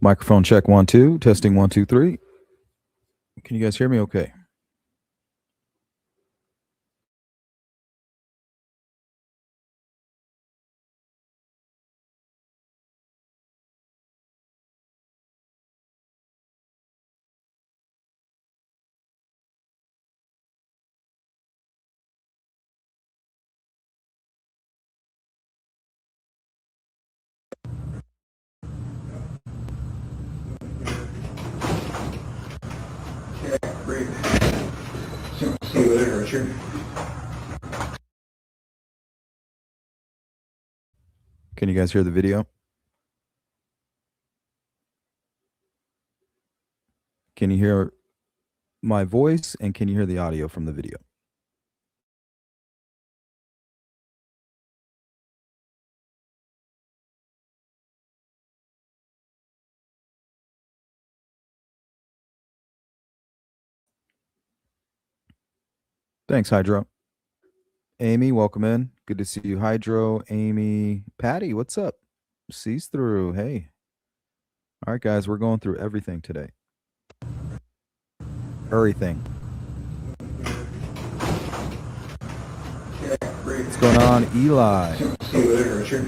Microphone check 1 2, testing 1 2 3. Can you guys hear me okay? Yeah, great. So, see you later, Richard. Can you guys hear the video? Can you hear my voice and can you hear the audio from the video? Thanks, Hydro. Amy, welcome in. Good to see you, Hydro. Amy, Patty, what's up? Sees through. Hey. All right, guys, we're going through everything today. Everything. Yeah, great. What's going on, Eli? So, see you later, Richard.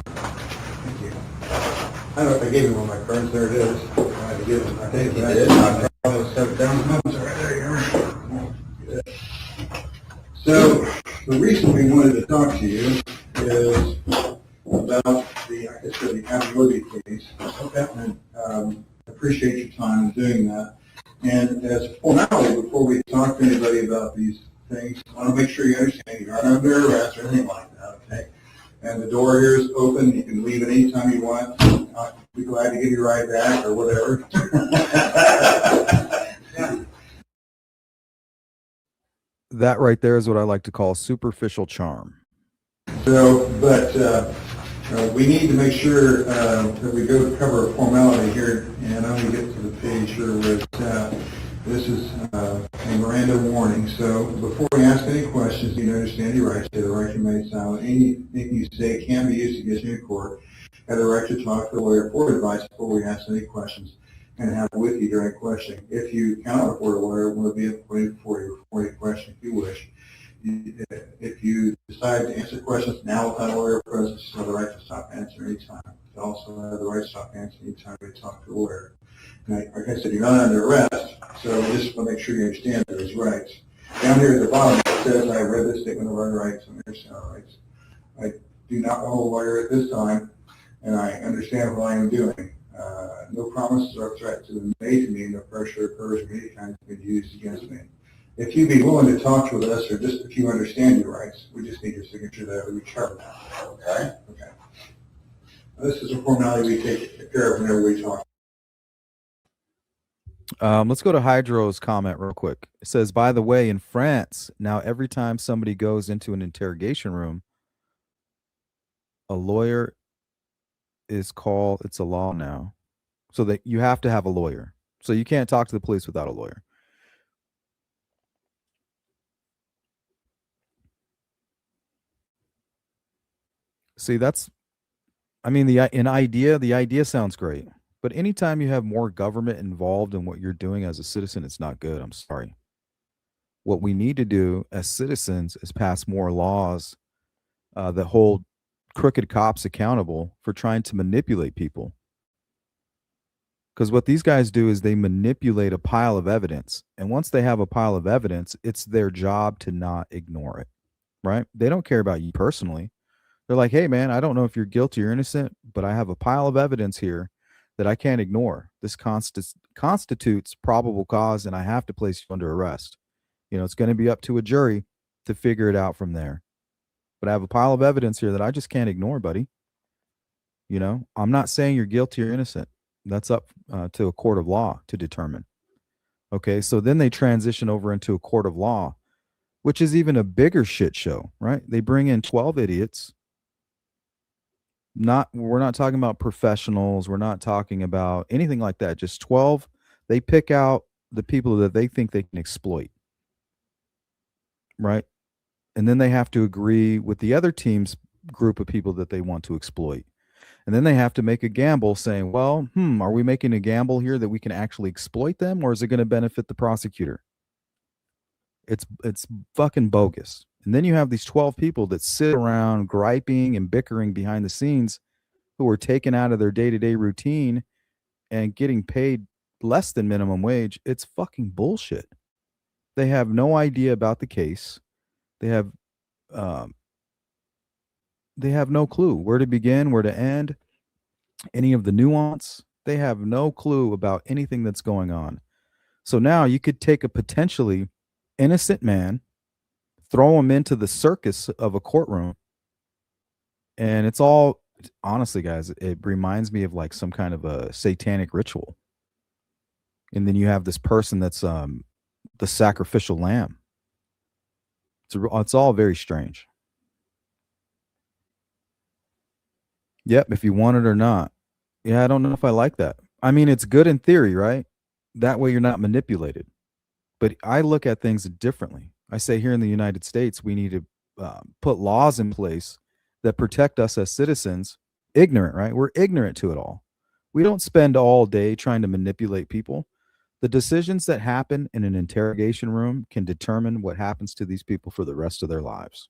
Thank you. I don't know if I gave you one of my cards. There it is. I had to give it. I think you did. I probably set it down. No, it's right there. You are. So, the reason we wanted to talk to you is about the, I guess, the accountability case. Okay. And appreciate your time in doing that. And as a formality, before we talk to anybody about these things, I want to make sure you understand you're not under arrest or anything like that, okay? And the door here is open. You can leave at any time you want. I'll be glad to give you a ride back or whatever. Yeah. That right there is what I like to call superficial charm. So, but we need to make sure that we go cover a formality here, and I'm going to get to the page here where it's this is a Miranda warning. So before we ask any questions, you understand your rights. You have the right to remain silent. Anything you say can be used against you in court. You have the right to talk to a lawyer for advice before we ask any questions and have it with you during questioning. If you cannot afford a lawyer, we'll be appointed for you question if you wish. If you decide to answer questions now without a lawyer present, you have the right to stop answering anytime. You also have the right to stop answering anytime you talk to a lawyer. And like I said, you're not under arrest, so we just want to make sure you understand those rights. Down here at the bottom, it says, I read this statement of our rights and understand our rights. I do not hold a lawyer at this time, and I understand what I am doing. No promises or threats have been made to me, no pressure or coercion of any kind has been used against me. If you be willing to talk with us, or just if you understand your rights, we just need your signature that we chart that. Okay? Okay. This is a formality we take care of whenever we talk. Let's go to Hydro's comment real quick. It says, by the way, in France, now every time somebody goes into an interrogation room, a lawyer is called, it's a law now. So that you have to have a lawyer. So you can't talk to the police without a lawyer. See, that's, I mean, the idea sounds great. But anytime you have more government involved in what you're doing as a citizen, it's not good. I'm sorry. What we need to do as citizens is pass more laws that hold crooked cops accountable for trying to manipulate people. Because what these guys do is they manipulate a pile of evidence. And once they have a pile of evidence, it's their job to not ignore it, right? They don't care about you personally. They're like, hey, man, I don't know if you're guilty or innocent, but I have a pile of evidence here that I can't ignore. This constitutes probable cause, and I have to place you under arrest. You know, it's going to be up to a jury to figure it out from there. But I have a pile of evidence here that I just can't ignore, buddy. You know, I'm not saying you're guilty or innocent. That's up to a court of law to determine. Okay, so then they transition over into a court of law, which is even a bigger shit show, right? They bring in 12 idiots. We're not talking about professionals. We're not talking about anything like that. Just 12. They pick out the people that they think they can exploit, right? And then they have to agree with the other team's group of people that they want to exploit. And then they have to make a gamble saying, well, are we making a gamble here that we can actually exploit them, or is it going to benefit the prosecutor? It's fucking bogus. And then you have these 12 people that sit around griping and bickering behind the scenes who are taken out of their day-to-day routine and getting paid less than minimum wage. It's fucking bullshit. They have no idea about the case. They have um, they have no clue where to begin, where to end, any of the nuance. They have no clue about anything that's going on. So now you could take a potentially innocent man, throw him into the circus of a courtroom, and it's all, honestly, guys, it reminds me of like some kind of a satanic ritual. And then you have this person that's the sacrificial lamb. It's all very strange. Yep, if you want it or not. Yeah, I don't know if I like that. I mean, it's good in theory, right? That way you're not manipulated. But I look at things differently. I say here in the United States, we need to put laws in place that protect us as citizens. Ignorant, right? We're ignorant to it all. We don't spend all day trying to manipulate people. The decisions that happen in an interrogation room can determine what happens to these people for the rest of their lives.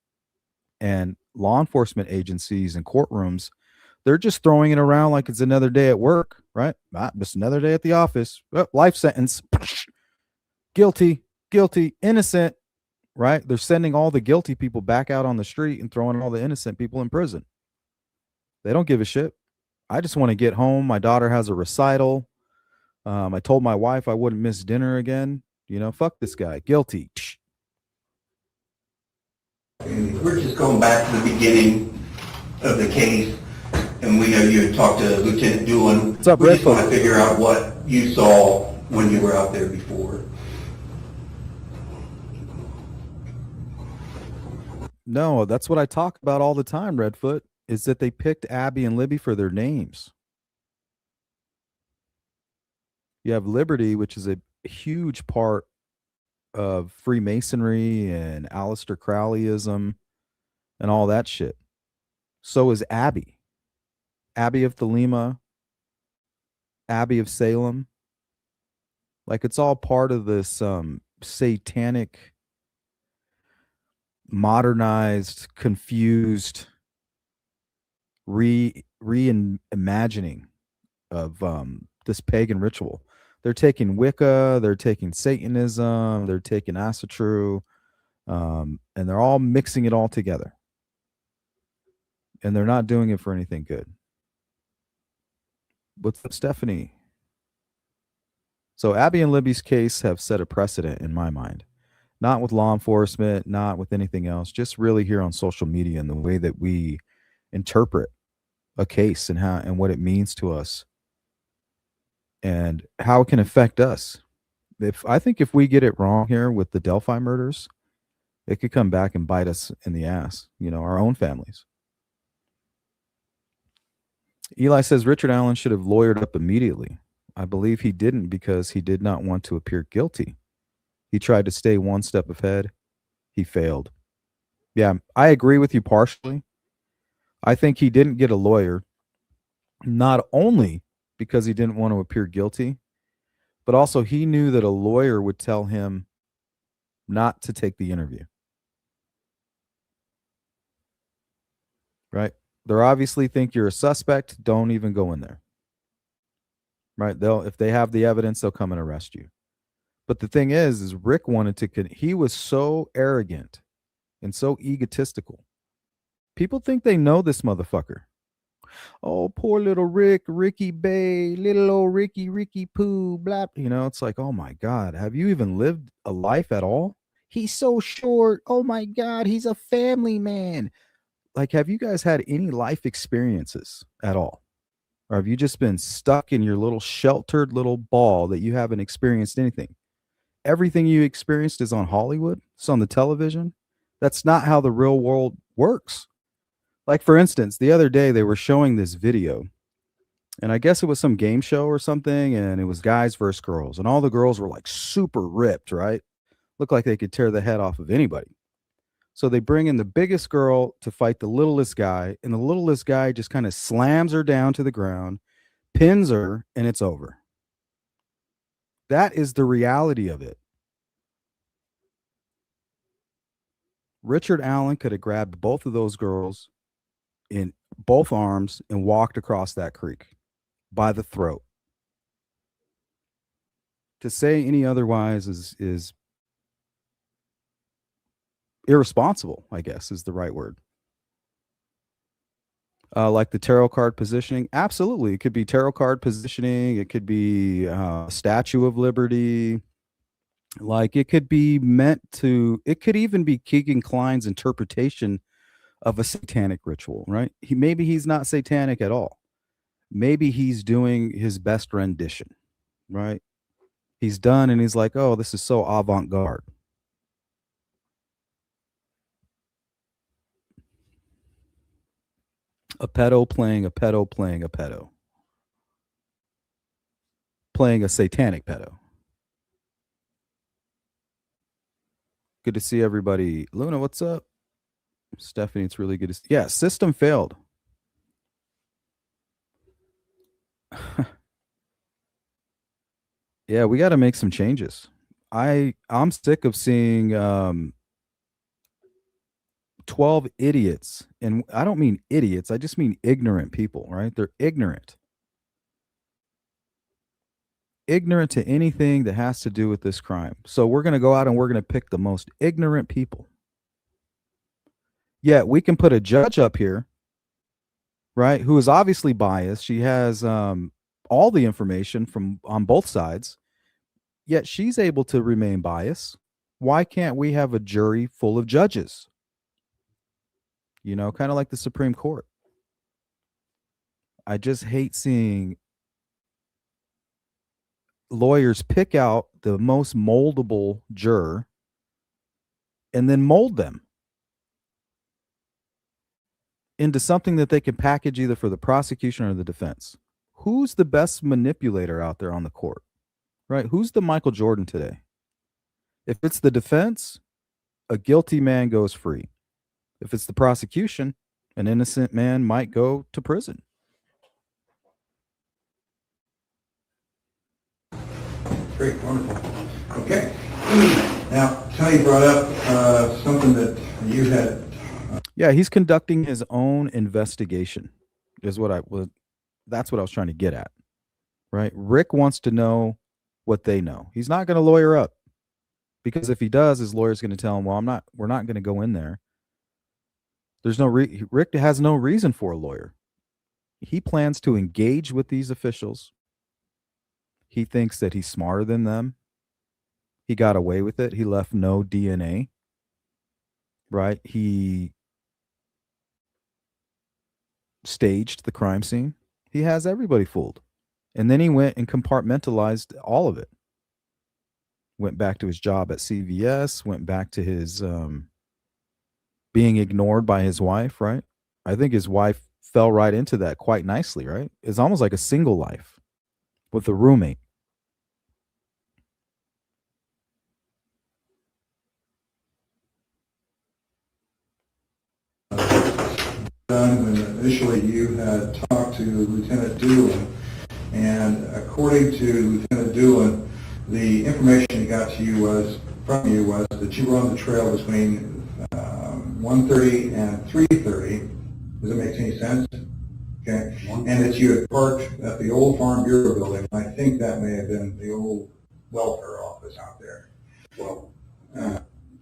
And law enforcement agencies and courtrooms, they're just throwing it around like it's another day at work, right? Just another day at the office. Well, life sentence. Guilty, guilty, innocent, right? They're sending all the guilty people back out on the street and throwing all the innocent people in prison. They don't give a shit. I just want to get home. My daughter has a recital. I told my wife I wouldn't miss dinner again. Fuck this guy. Guilty. And we're just going back to the beginning of the case, and we know you had talked to Lieutenant Doolin. What's up, We Red? just want to figure out what you saw when you were out there before. No, that's what I talk about all the time, Redfoot, is that they picked Abby and Libby for their names. You have Liberty, which is a huge part of Freemasonry and Aleister Crowleyism and all that shit. So is Abby. Abby of Thelema, Abby of Salem. Like, it's all part of this satanic, modernized, confused reimagining of this pagan ritual. They're taking Wicca, they're taking Satanism, they're taking Asatru, and they're all mixing it all together. And they're not doing it for anything good. What's up, Stephanie? So Abby and Libby's case have set a precedent in my mind. Not with law enforcement, not with anything else, just really here on social media and the way that we interpret a case and how and what it means to us and how it can affect us. I think if we get it wrong here with the Delphi murders, it could come back and bite us in the ass, our own families. Eli says Richard Allen should have lawyered up immediately. I believe he didn't because he did not want to appear guilty. He tried to stay one step ahead. He failed. Yeah, I agree with you partially. I think he didn't get a lawyer, not only because he didn't want to appear guilty, but also he knew that a lawyer would tell him not to take the interview. Right? They obviously think you're a suspect. Don't even go in there. Right? If they have the evidence, they'll come and arrest you. But the thing is Rick wanted to, he was so arrogant and so egotistical. People think they know this motherfucker. Oh, poor little Ricky Bay, little old Ricky Poo, blah. It's like, oh my God, have you even lived a life at all? He's so short. Oh my God, he's a family man. Like, have you guys had any life experiences at all? Or have you just been stuck in your little sheltered little ball that you haven't experienced anything? Everything you experienced is on Hollywood. It's on the television. That's not how the real world works. Like, for instance, the other day they were showing this video, and I guess it was some game show or something, and it was guys versus girls, and all the girls were like super ripped, right? Looked like they could tear the head off of anybody. So they bring in the biggest girl to fight the littlest guy, and the littlest guy just kind of slams her down to the ground, pins her, and it's over. That is the reality of it. Richard Allen could have grabbed both of those girls in both arms and walked across that creek by the throat. To say any otherwise is irresponsible, I guess is the right word. Like the tarot card positioning, absolutely. It could be tarot card positioning. It could be Statue of Liberty. Like it could be meant to. It could even be Keegan Klein's interpretation of a satanic ritual, right? Maybe he's not satanic at all. Maybe he's doing his best rendition, right? He's done, and he's like, "Oh, this is so avant-garde." A pedo playing a pedo playing a pedo. Playing a satanic pedo. Good to see everybody. Luna, what's up? Stephanie, it's really good to see. Yeah, system failed. Yeah, we got to make some changes. I'm sick of seeing 12 idiots, and I don't mean idiots, I just mean ignorant people, right? They're ignorant. Ignorant to anything that has to do with this crime. So we're going to go out and we're going to pick the most ignorant people. Yeah, we can put a judge up here, right, who is obviously biased. She has all the information from on both sides, yet she's able to remain biased. Why can't we have a jury full of judges? You know, kind of like the Supreme Court. I just hate seeing lawyers pick out the most moldable juror and then mold them into something that they can package either for the prosecution or the defense. Who's the best manipulator out there on the court? Right? Who's the Michael Jordan today? If it's the defense, a guilty man goes free. If it's the prosecution, an innocent man might go to prison. Great, wonderful. Okay. Now, Tony brought up something that you had. Yeah, he's conducting his own investigation. Is what I was. That's what I was trying to get at. Right? Rick wants to know what they know. He's not going to lawyer up because if he does, his lawyer's going to tell him, "Well, we're not going to go in there." There's no Rick has no reason for a lawyer. He plans to engage with these officials. He thinks that he's smarter than them. He got away with it. He left no DNA. Right? He staged the crime scene. He has everybody fooled. And then he went and compartmentalized all of it. Went back to his job at CVS, went back to his being ignored by his wife, right? I think his wife fell right into that quite nicely, right? It's almost like a single life with a roommate. When initially you had talked to Lieutenant Doolin, and according to Lieutenant Doolin, the information he got to you was that you were on the trail between 1:30 and 3:30. Does it make any sense? Okay, and that you had parked at the old Farm Bureau building. I think that may have been the old welfare office out there. Well.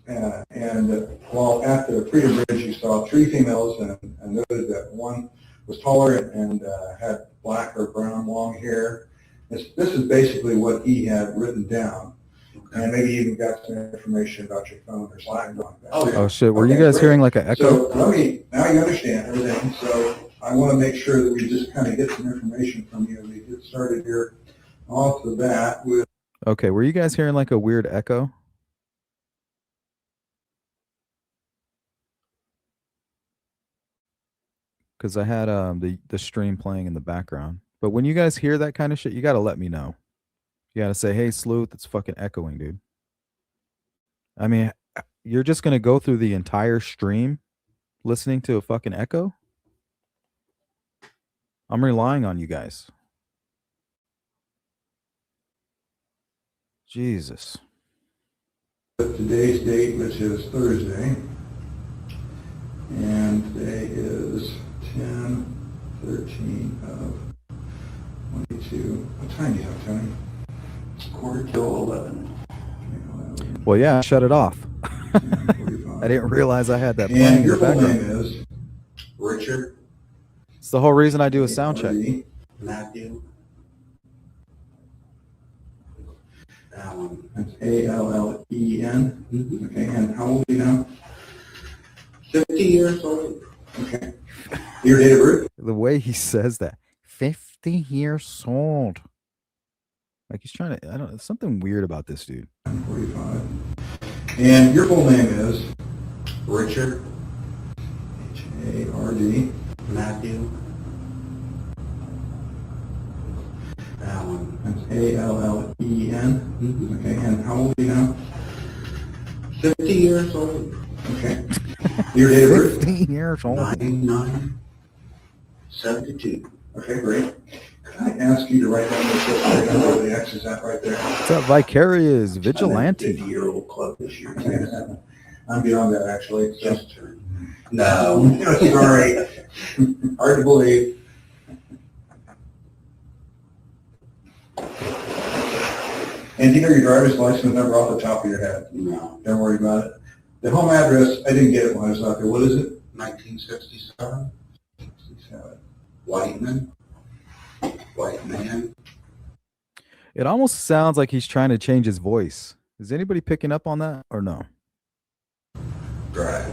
And while at the Freedom Bridge, you saw three females and noted that one was taller and had black or brown long hair. This is basically what he had written down. And maybe you even got some information about your phone or something like that. Oh shit, were you guys hearing like an echo? So now you understand everything. So I want to make sure that we just kind of get some information from you. We get started here off the bat with. Okay, were you guys hearing like a weird echo? Because I had the stream playing in the background. But when you guys hear that kind of shit, you got to let me know. You got to say, "Hey, Sleuth, it's fucking echoing, dude." I mean, You're just going to go through the entire stream listening to a fucking echo? I'm relying on you guys. Jesus. Today's date, which is Thursday, and today is 10/13 of 22. What time do you have, Tony? It's 10:45. Well, yeah, shut it off. 10:45. I didn't realize I had that playing And in your the full name background. is? Richard, It's the whole reason I do a sound check. Matthew, Allen. That's Allen. Mhm. Okay, and how old are you now? 50 years old. Okay. Your date of birth? The way he says that, 50 years old. Like he's trying to, I don't know, there's something weird about this dude. 45. And your full name is? Richard, H-A-R-D. Matthew, Allen. That's Allen. Mhm. Okay, and how old are you now? 50 years old. Okay. Your date of birth? 50 years old. 9972. Okay, great. Could I ask you to write down the right number where the X is at right there? What's up, Vicarious Vigilante? 50-year-old club this year. I'm beyond that, actually. So. Just turned. No. Sorry. Hard to believe. And do you know your driver's license number off the top of your head? No. Don't worry about it. The home address, I didn't get it when I was out there. What is it? 1967. 67. Whiteman. White man. It almost sounds like he's trying to change his voice. Is anybody picking up on that or no? Drive.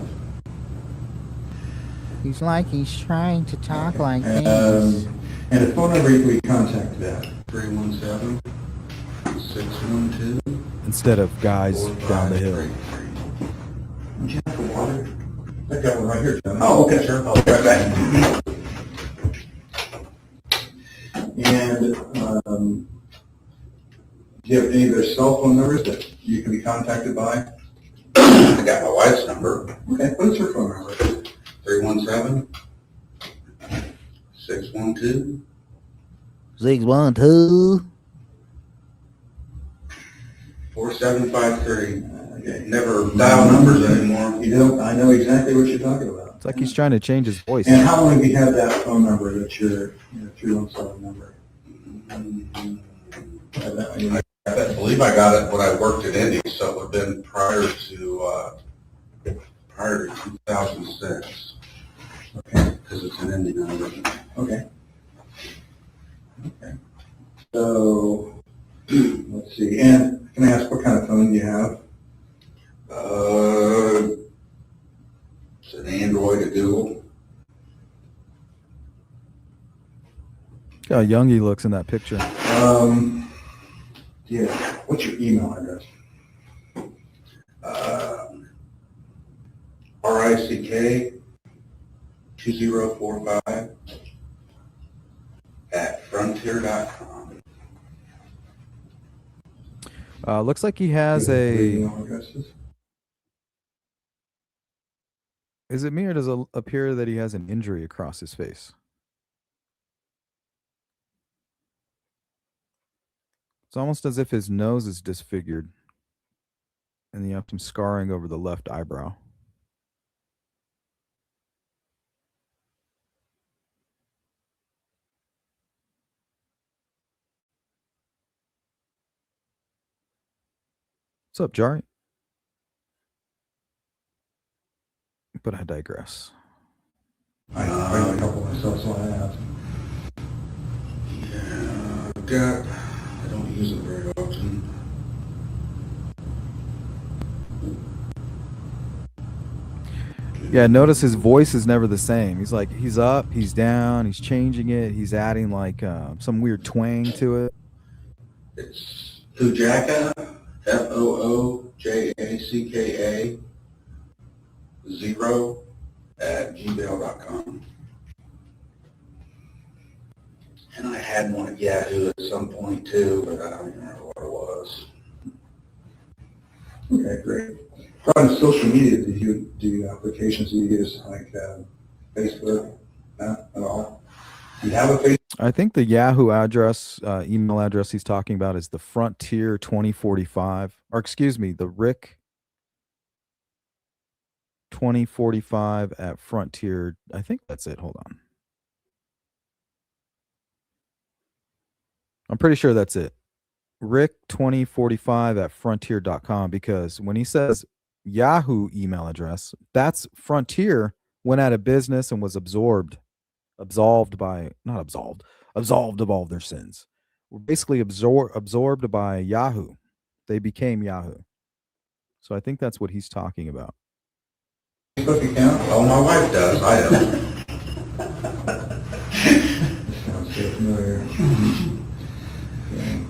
He's like he's trying to talk like And this. a phone number we contact that. 317-612. Instead of guys down the hill. 4533. Would you have the water? I got one right here, John. Oh, okay, sure. I'll be right back. And do you have any of their cell phone numbers that you can be contacted by? I got my wife's number. Okay, what is her phone number? 317-612. 612. 4753. Okay. Never dial numbers anymore. You know, I know exactly what you're talking about. It's like he's trying to change his voice. And how long have you had that phone number? That's your 317 number. Have that one. I believe I got it when I worked at Indy, so it would have been prior to 2006, Okay. because it's an Indy number. Okay. Okay. So let's see. And can I ask what kind of phone you have? It's an Android, a Google. Look how young he looks in that picture. Yeah. What's your email address? RICK2045 at frontier.com. Looks like he has Three a. email addresses. Is it me or does it appear that he has an injury across his face? It's almost as if his nose is disfigured and you have some scarring over the left eyebrow. What's up, Jari? But I digress. I have a couple myself, so I have. Yeah, I've got, I don't use it very often. Yeah, notice his voice is never the same. He's like, he's up, he's down, he's changing it, he's adding like some weird twang to it. It's Foojacka, Foojacka 0 at gmail.com. And I had one at Yahoo at some point too, but I don't remember what it was. Okay, great. What kind of social media do you do applications do you use, like Facebook? No, at all? Do you have a Facebook? I think the Yahoo address, email address he's talking about is the Frontier 2045, or excuse me, the Rick 2045 at Frontier. I think that's it. Hold on. I'm pretty sure that's it. Rick 2045 at frontier.com, because when he says Yahoo email address, that's Frontier went out of business and was absolved by, not absolved of all their sins. Were basically absorbed by Yahoo. They became Yahoo. So I think that's what he's talking about. Facebook account? Oh, my wife does, I don't. Sounds so familiar. Okay.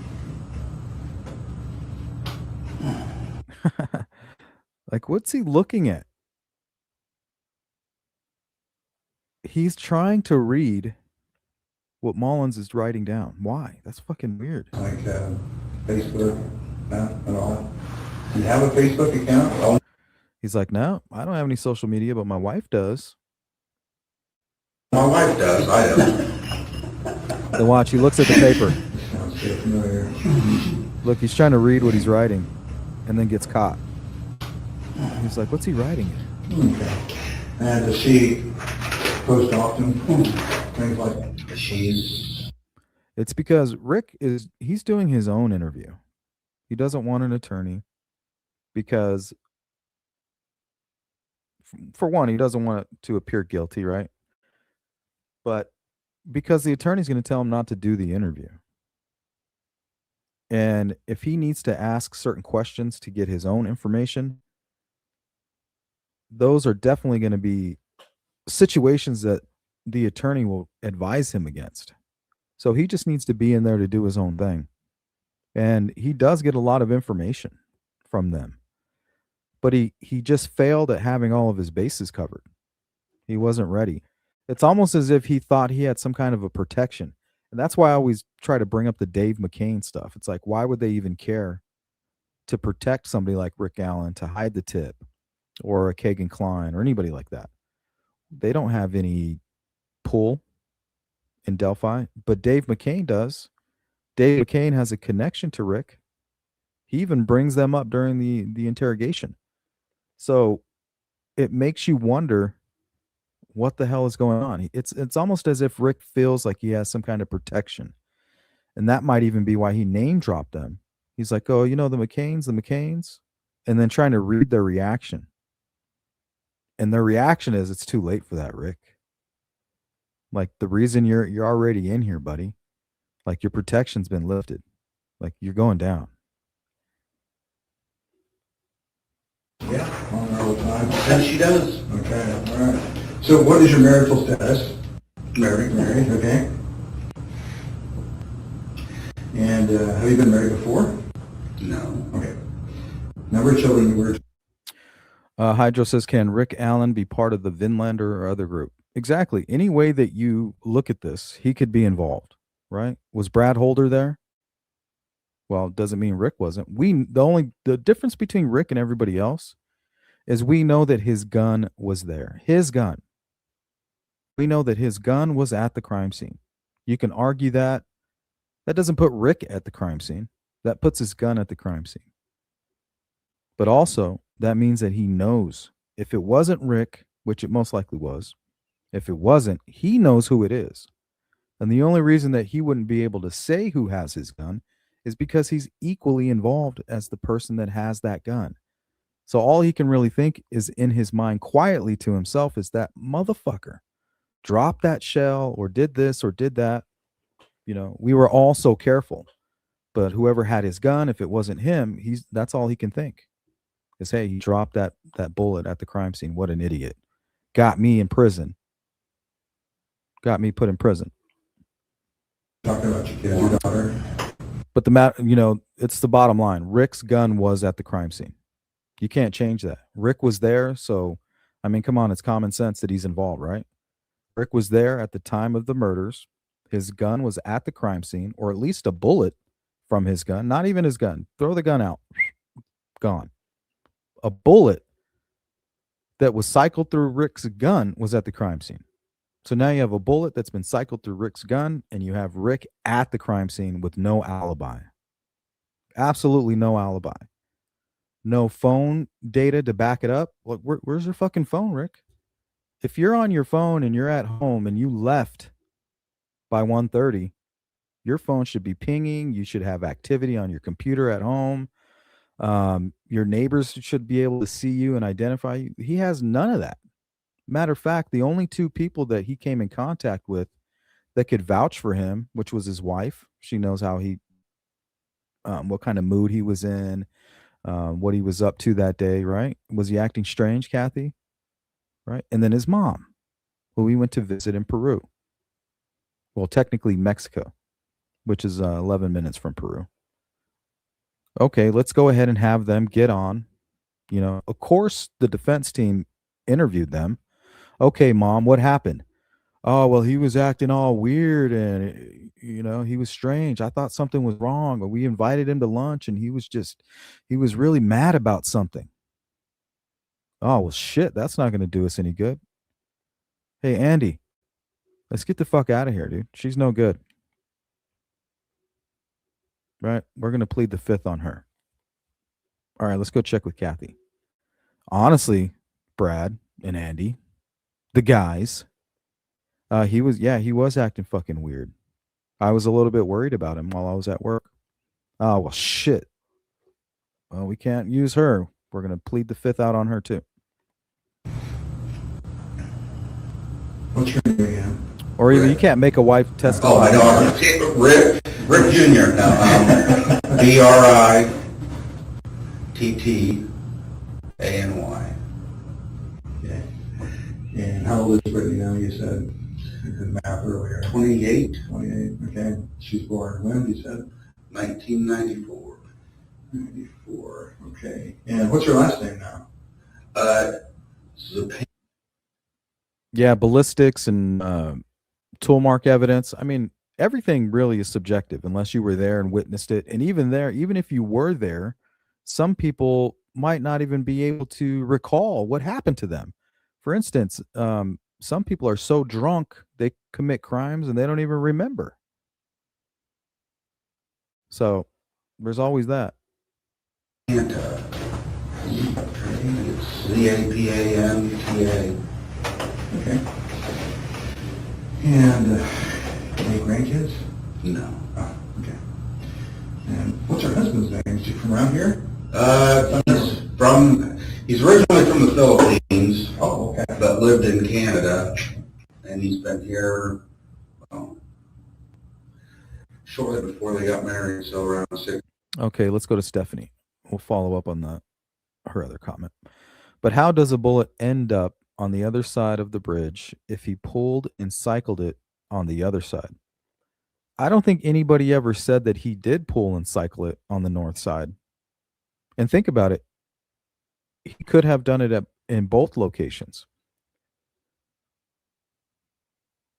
Like, what's he looking at? He's trying to read what Mullins is writing down. Why? That's fucking weird. Like Facebook? No, at all? Do you have a Facebook account? Oh, He's like, no, I don't have any social media, but my wife does. My wife does, I don't. Then watch, he looks at the paper. sounds so familiar. Look, he's trying to read what he's writing and then gets caught. He's like, what's he writing? Okay. And does she post often? Things like It's because Rick he's doing his own interview. He doesn't want an attorney because, for one, he doesn't want to appear guilty, right? But because the attorney's going to tell him not to do the interview. And if he needs to ask certain questions to get his own information, those are definitely going to be situations that the attorney will advise him against. So he just needs to be in there to do his own thing. And he does get a lot of information from them. But he just failed at having all of his bases covered. He wasn't ready. It's almost as if he thought he had some kind of a protection. And that's why I always try to bring up the Dave McCain stuff. It's like, why would they even care to protect somebody like Rick Allen, to hide the tip, or a Kagan Klein, or anybody like that? They don't have any pull in Delphi, but Dave McCain does. Dave McCain has a connection to Rick. He even brings them up during the interrogation. So it makes you wonder what the hell is going on. It's almost as if Rick feels like he has some kind of protection. And that might even be why he name dropped them. He's like, oh, the McCains, and then trying to read their reaction. And their reaction is, it's too late for that, Rick. Like, the reason you're already in here, buddy, like, your protection's been lifted. Like, you're going down. Yeah, on there all the time. And she does. Okay, all right. So what is your marital status? Married, okay. And have you been married before? No. Okay. Number of children you were. Hydro says, can Rick Allen be part of the Vinlander or other group? Exactly. Any way that you look at this, he could be involved, right? Was Brad Holder there? Well, it doesn't mean Rick wasn't. The difference between Rick and everybody else is we know that his gun was there. His gun. We know that his gun was at the crime scene. You can argue that. That doesn't put Rick at the crime scene. That puts his gun at the crime scene. But also, that means that he knows if it wasn't Rick, which it most likely was, if it wasn't, he knows who it is. And the only reason that he wouldn't be able to say who has his gun is because he's equally involved as the person that has that gun. So all he can really think is in his mind quietly to himself is that motherfucker dropped that shell or did this or did that. We were all so careful. But whoever had his gun, if it wasn't him, that's all he can think. Is, hey, he dropped that bullet at the crime scene. What an idiot. Got me in prison. Got me put in prison. Talking about your kid, your daughter. But it's the bottom line. Rick's gun was at the crime scene. You can't change that. Rick was there, so, I mean, come on, it's common sense that he's involved, right? Rick was there at the time of the murders. His gun was at the crime scene, or at least a bullet from his gun. Not even his gun. Throw the gun out. Gone. a bullet that was cycled through Rick's gun was at the crime scene. So now you have a bullet that's been cycled through Rick's gun, and you have Rick at the crime scene with no alibi. Absolutely no alibi. No phone data to back it up. Look, where's your fucking phone, Rick? If you're on your phone and you're at home and you left by 1:30, your phone should be pinging. You should have activity on your computer at home. Your neighbors should be able to see you and identify you. He has none of that. Matter of fact, the only two people that he came in contact with that could vouch for him, which was his wife. She knows how he, what kind of mood he was in, what he was up to that day, right? Was he acting strange, Kathy? Right? And then his mom, who we went to visit in Peru. Well, technically Mexico, which is 11 minutes from Peru. Okay, let's go ahead and have them get on. Of course, the defense team interviewed them. Okay, mom, what happened? Oh, well, he was acting all weird and, he was strange. I thought something was wrong. But we invited him to lunch and he was really mad about something. Oh, well, shit, that's not going to do us any good. Hey, Andy, let's get the fuck out of here, dude. She's no good. Right? We're going to plead the fifth on her. All right, let's go check with Kathy. Honestly, Brad and Andy, the guys, he was acting fucking weird. I was a little bit worried about him while I was at work. Oh, well, shit. Well, we can't use her. We're going to plead the fifth out on her, too. What's your name again? Or even you can't make a wife testify. Oh, I know. Rick Jr. No, Brittany. Okay. And how old is Brittany now, you said? You did math earlier. 28, 28, okay. She's born when, you said? 1994. 94, okay. And what's her last name now? Zap- Yeah, ballistics and tool mark evidence. I mean, everything really is subjective unless you were there and witnessed it. And even there, even if you were there, some people might not even be able to recall what happened to them. For instance, some people are so drunk they commit crimes and they don't even remember. So there's always that. Zapamta. Zapamta. Okay. And any grandkids? No. Oh, okay. And what's her husband's name? Is he from around here? He's originally from the Philippines. Oh, okay. But lived in Canada, and he's been here, well, shortly before they got married, so around 6. Okay, let's go to Stephanie. We'll follow up on her other comment. But how does a bullet end up on the other side of the bridge if he pulled and cycled it on the other side? I don't think anybody ever said that he did pull and cycle it on the north side. And think about it. He could have done it in both locations.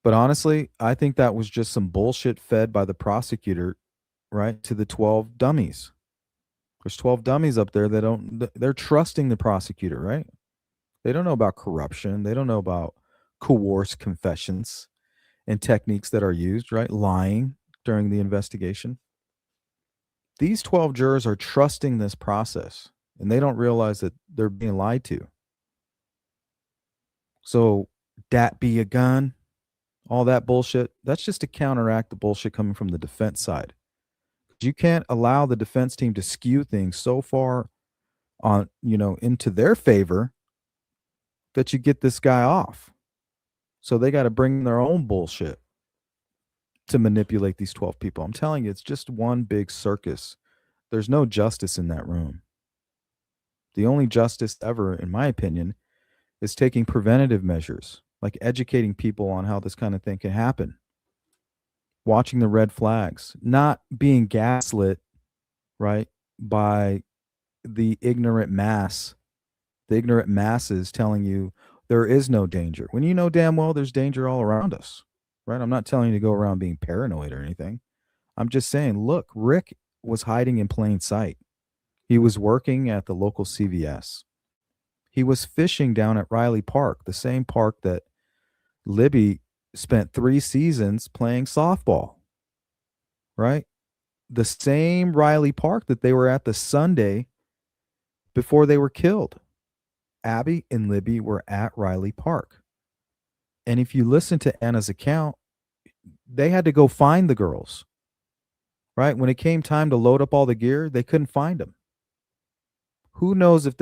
But honestly, I think that was just some bullshit fed by the prosecutor, right, to the 12 dummies. There's 12 dummies up there they're trusting the prosecutor, right? They don't know about corruption. They don't know about coerced confessions and techniques that are used, right? Lying during the investigation. These 12 jurors are trusting this process, and they don't realize that they're being lied to. So, dat be a gun, all that bullshit, that's just to counteract the bullshit coming from the defense side. You can't allow the defense team to skew things so far on, into their favor that you get this guy off. So they got to bring their own bullshit to manipulate these 12 people. I'm telling you, it's just one big circus. There's no justice in that room. The only justice ever, in my opinion, is taking preventative measures, like educating people on how this kind of thing can happen. Watching the red flags, not being gaslit, right, by the ignorant masses telling you there is no danger when you know damn well there's danger all around us, right? I'm not telling you to go around being paranoid or anything. I'm just saying, look, Rick was hiding in plain sight. He was working at the local CVS. He was fishing down at Riley Park, the same park that Libby spent 3 seasons playing softball, right? The same Riley Park that they were at the Sunday before they were killed. Abby and Libby were at Riley Park. And if you listen to Anna's account, they had to go find the girls, right? When it came time to load up all the gear, they couldn't find them. Who knows if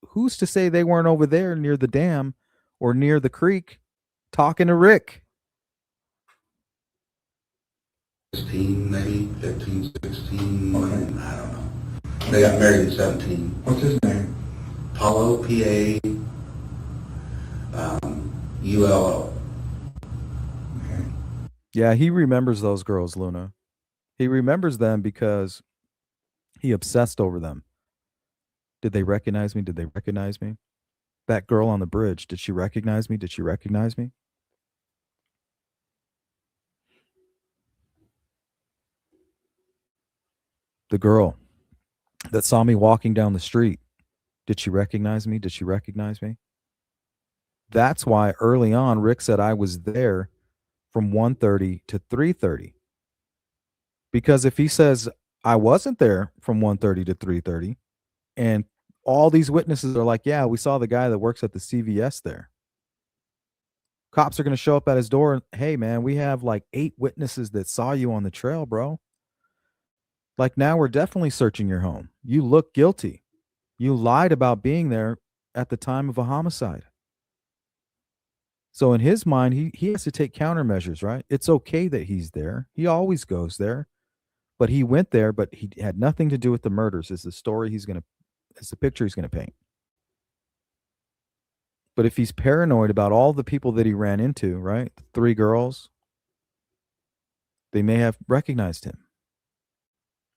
who's to say they weren't over there near the dam or near the creek talking to Rick? 16, maybe 15, 16, Okay. I don't know. They got married at 17. What's his name? Paulo, P-A-U-L-O. Okay. Yeah, he remembers those girls, Luna. He remembers them because he obsessed over them. Did they recognize me? Did they recognize me? That girl on the bridge, did she recognize me? Did she recognize me? The girl that saw me walking down the street, did she recognize me? Did she recognize me? That's why early on Rick said I was there from 1:30 to 3:30. Because if he says I wasn't there from 1:30 to 3:30 and all these witnesses are like, "Yeah, we saw the guy that works at the CVS there." Cops are going to show up at his door and, "Hey man, we have like 8 witnesses that saw you on the trail, bro. Like now we're definitely searching your home. You look guilty. You lied about being there at the time of a homicide." So in his mind, he has to take countermeasures, right? It's okay that he's there. He always goes there, but he went there, but he had nothing to do with the murders. Is the story it's the picture he's going to paint. But if he's paranoid about all the people that he ran into, right? The 3 girls, they may have recognized him.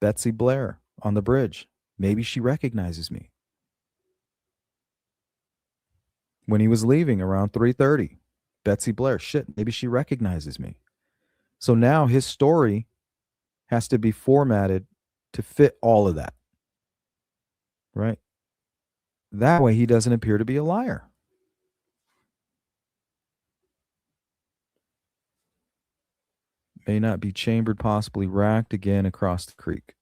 Betsy Blair on the bridge. Maybe she recognizes me. When he was leaving around 3:30, Betsy Blair, shit, maybe she recognizes me. So now his story has to be formatted to fit all of that. Right? That way he doesn't appear to be a liar. May not be chambered, possibly racked again across the creek.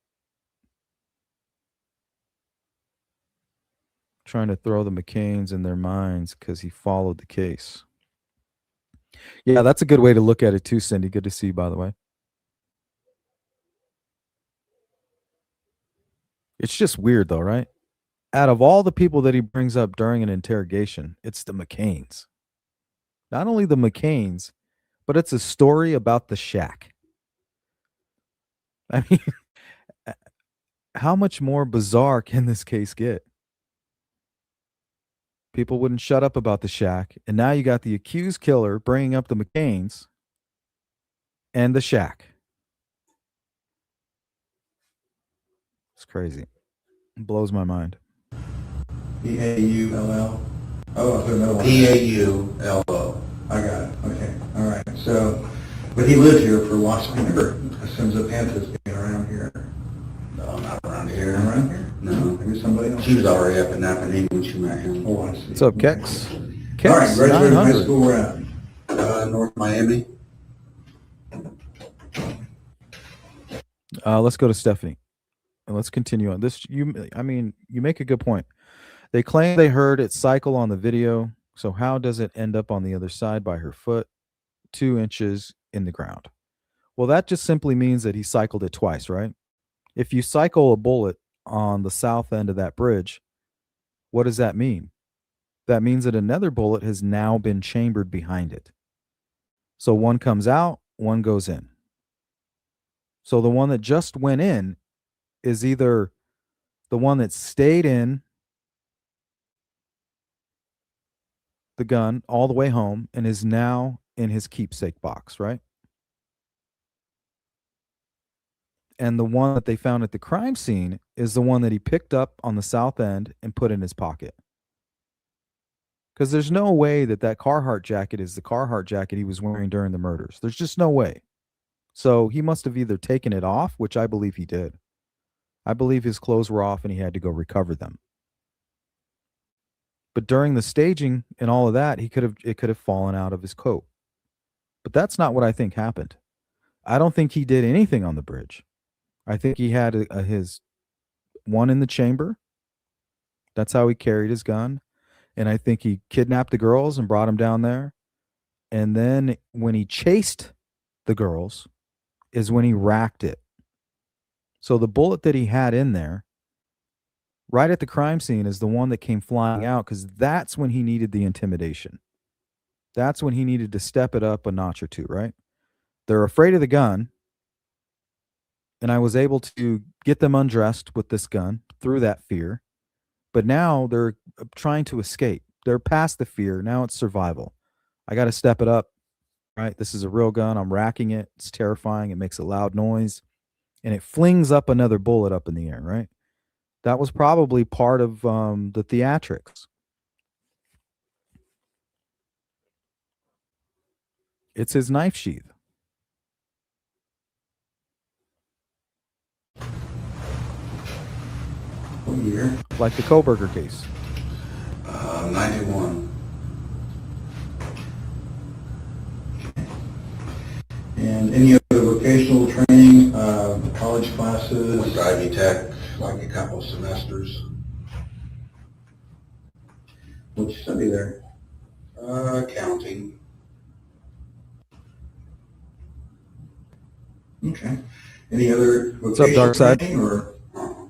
Trying to throw the McCains in their minds because he followed the case. Yeah, that's a good way to look at it too, Cindy. Good to see you, by the way. It's just weird though, right? Out of all the people that he brings up during an interrogation, it's the McCains. Not only the McCains, but it's a story about the shack. I mean, how much more bizarre can this case get? People wouldn't shut up about the shack, and now you got the accused killer bringing up the McCains and the shack. It's crazy. It blows my mind. P-A-U-L-L? Oh, I put another one. P-A-U-L-O. I got it, okay, all right. So, but he lived here for a while, so I never, since the Panthers being around here. No, not around here. Around here? No. Maybe somebody else? She was already up in Nappanee when she met him. Oh, I see. What's up, Kex? All right, Kex, graduated high 900. school, we're at. North Miami. Let's go to Stephanie. And let's continue on this. You make a good point. They claim they heard it cycle on the video. So how does it end up on the other side by her foot, 2 inches in the ground? Well, that just simply means that he cycled it twice, right? If you cycle a bullet on the south end of that bridge, what does that mean? That means that another bullet has now been chambered behind it. So one comes out, one goes in. So the one that just went in is either the one that stayed in the gun all the way home and is now in his keepsake box, right? And the one that they found at the crime scene is the one that he picked up on the south end and put in his pocket. Because there's no way that Carhartt jacket is the Carhartt jacket he was wearing during the murders. There's just no way. So he must have either taken it off, which I believe he did. I believe his clothes were off and he had to go recover them. But during the staging and all of that, it could have fallen out of his coat. But that's not what I think happened. I don't think he did anything on the bridge. I think he had his one in the chamber. That's how he carried his gun. And I think he kidnapped the girls and brought them down there. And then when he chased the girls is when he racked it. So the bullet that he had in there right at the crime scene is the one that came flying out because that's when he needed the intimidation. That's when he needed to step it up a notch or two, right? They're afraid of the gun. And I was able to get them undressed with this gun through that fear. But now they're trying to escape. They're past the fear. Now it's survival. I got to step it up, right? This is a real gun. I'm racking it. It's terrifying. It makes a loud noise. And it flings up another bullet up in the air, right? That was probably part of the theatrics. It's his knife sheath. What year? Like the Koberger case. 91. And any other vocational training, college classes? Went to Ivy Tech, like a couple semesters. What'd you study there? Accounting. Okay. Any other What's up, vocational Dark Side? training or?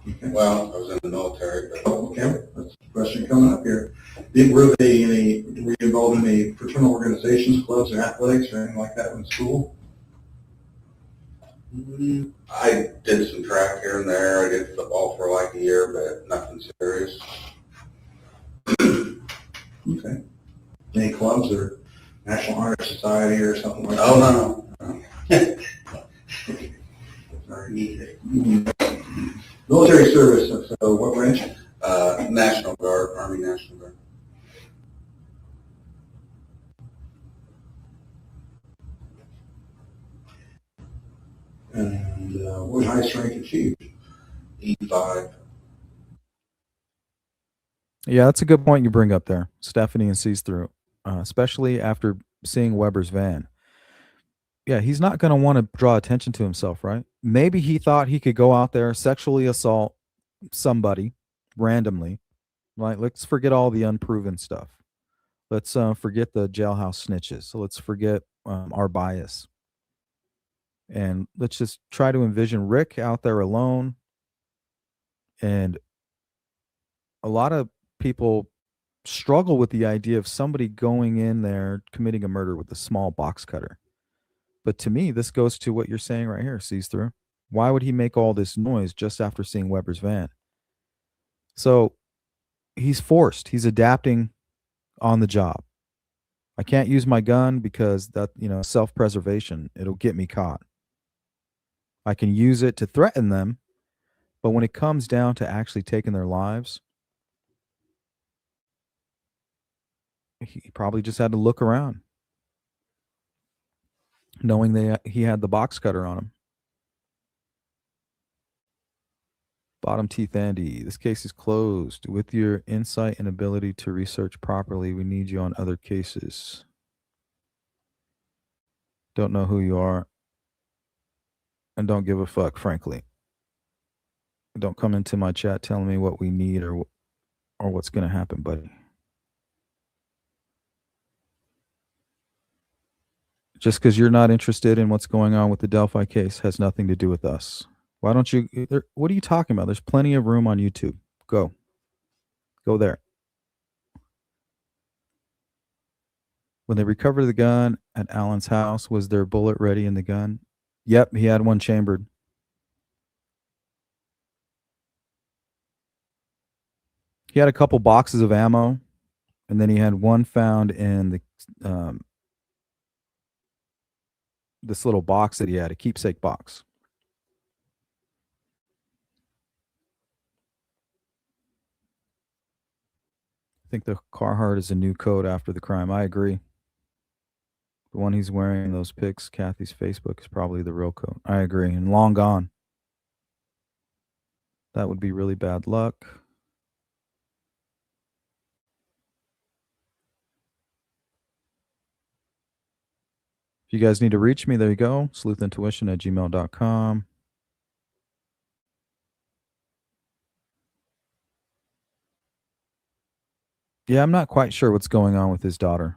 Okay. Well, I was in the military, but Oh, okay. That's a question coming up here. Were you involved in any fraternal organizations, clubs, or athletics, or anything like that in school? I did some track here and there. I did football for like a year, but nothing serious. Okay. Any clubs or National Honor Society or something like that? Oh, no. Sorry. Military service, so what branch? National Guard, Army National Guard. And what highest rank achieved? E5. Yeah, that's a good point you bring up there. Stephanie and sees through, especially after seeing Weber's van. Yeah, he's not going to want to draw attention to himself, right? Maybe he thought he could go out there, sexually assault somebody randomly. Right? Let's forget all the unproven stuff. Let's forget the jailhouse snitches. So let's forget our bias. And let's just try to envision Rick out there alone. And a lot of people struggle with the idea of somebody going in there committing a murder with a small box cutter. But to me, this goes to what you're saying right here, sees through. Why would he make all this noise just after seeing Weber's van? So he's forced. He's adapting on the job. I can't use my gun because that, self-preservation, it'll get me caught. I can use it to threaten them, but when it comes down to actually taking their lives, he probably just had to look around, knowing that he had the box cutter on him. Bottom teeth Andy, this case is closed. With your insight and ability to research properly, we need you on other cases. Don't know who you are and don't give a fuck, frankly. Don't come into my chat telling me what we need or what's going to happen, buddy. Just because you're not interested in what's going on with the Delphi case has nothing to do with us. Why don't you? What are you talking about? There's plenty of room on YouTube. Go there. When they recovered the gun at Alan's house, was there a bullet ready in the gun? Yep, he had one chambered. He had a couple boxes of ammo, and then he had one found in the this little box that he had, a keepsake box. I think the Carhartt is a new code after the crime. I agree. The one he's wearing in those pics, Kathy's Facebook, is probably the real coat. I agree. And long gone. That would be really bad luck. If you guys need to reach me, there you go. sleuthintuition@gmail.com. Yeah, I'm not quite sure what's going on with his daughter.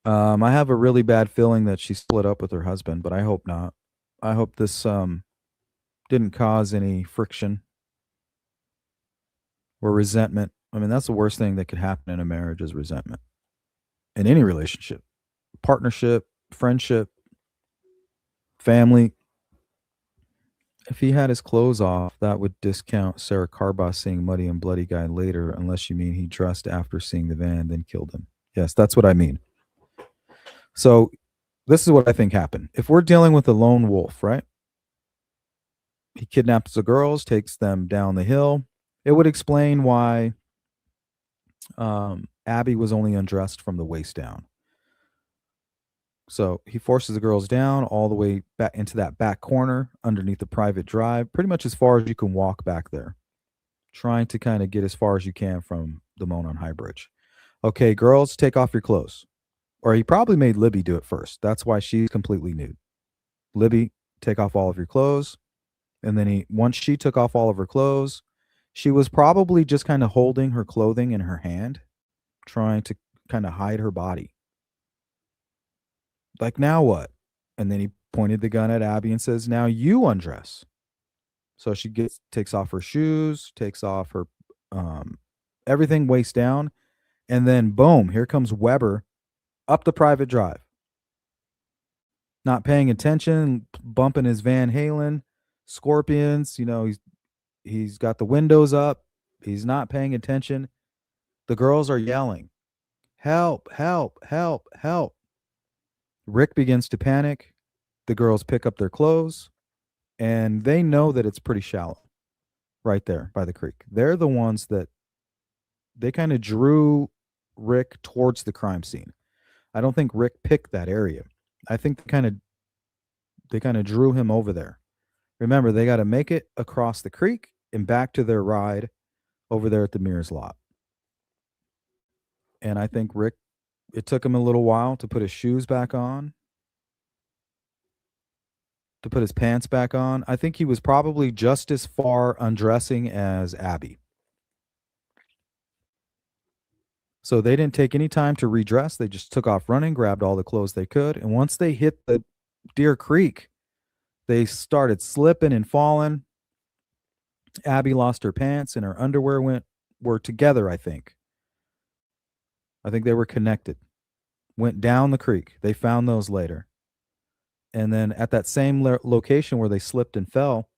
I have a really bad feeling that she split up with her husband, but I hope not. I hope this didn't cause any friction or resentment. I mean, that's the worst thing that could happen in a marriage is resentment. In any relationship, partnership, friendship, family. If he had his clothes off, that would discount Sarah Carbach seeing Muddy and Bloody Guy later, unless you mean he dressed after seeing the van, then killed him. Yes, that's what I mean. So this is what I think happened. If we're dealing with a lone wolf, right? He kidnaps the girls, takes them down the hill. It would explain why Abby was only undressed from the waist down. So he forces the girls down all the way back into that back corner underneath the private drive, pretty much as far as you can walk back there, trying to kind of get as far as you can from the Monon High Bridge. Okay, girls, take off your clothes. Or he probably made Libby do it first. That's why she's completely nude. Libby, take off all of your clothes. And then once she took off all of her clothes, she was probably just kind of holding her clothing in her hand, trying to kind of hide her body. Like, now what? And then he pointed the gun at Abby and says, now you undress. So she takes off her shoes, takes off her everything waist down, and then boom, here comes Weber up the private drive. Not paying attention, bumping his Van Halen, Scorpions, he's got the windows up. He's not paying attention. The girls are yelling, "Help, help, help, help." Rick begins to panic. The girls pick up their clothes, and they know that it's pretty shallow right there by the creek. They're the ones that they kind of drew Rick towards the crime scene. I don't think Rick picked that area. I think they kind of drew him over there. Remember, they got to make it across the creek and back to their ride over there at the Mears lot. And I think Rick, it took him a little while to put his shoes back on, to put his pants back on. I think he was probably just as far undressing as Abby. So they didn't take any time to redress. They just took off running, grabbed all the clothes they could. And once they hit the Deer Creek, they started slipping and falling. Abby lost her pants and her underwear were together, I think. I think they were connected. Went down the creek. They found those later. And then at that same location where they slipped and fell,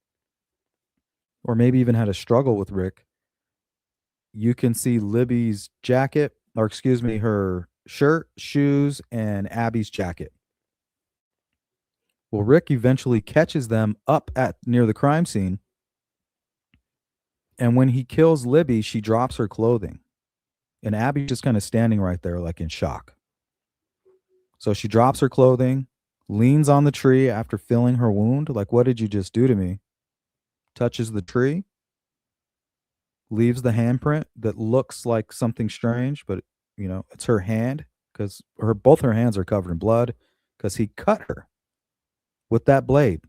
or maybe even had a struggle with Rick, you can see Libby's jacket, or excuse me, her shirt, shoes, and Abby's jacket. Well, Rick eventually catches them up at near the crime scene. And when he kills Libby, she drops her clothing. And Abby's just kind of standing right there like in shock. So she drops her clothing, leans on the tree after filling her wound. Like, what did you just do to me? Touches the tree, leaves the handprint that looks like something strange, but it's her hand because both her hands are covered in blood because he cut her with that blade.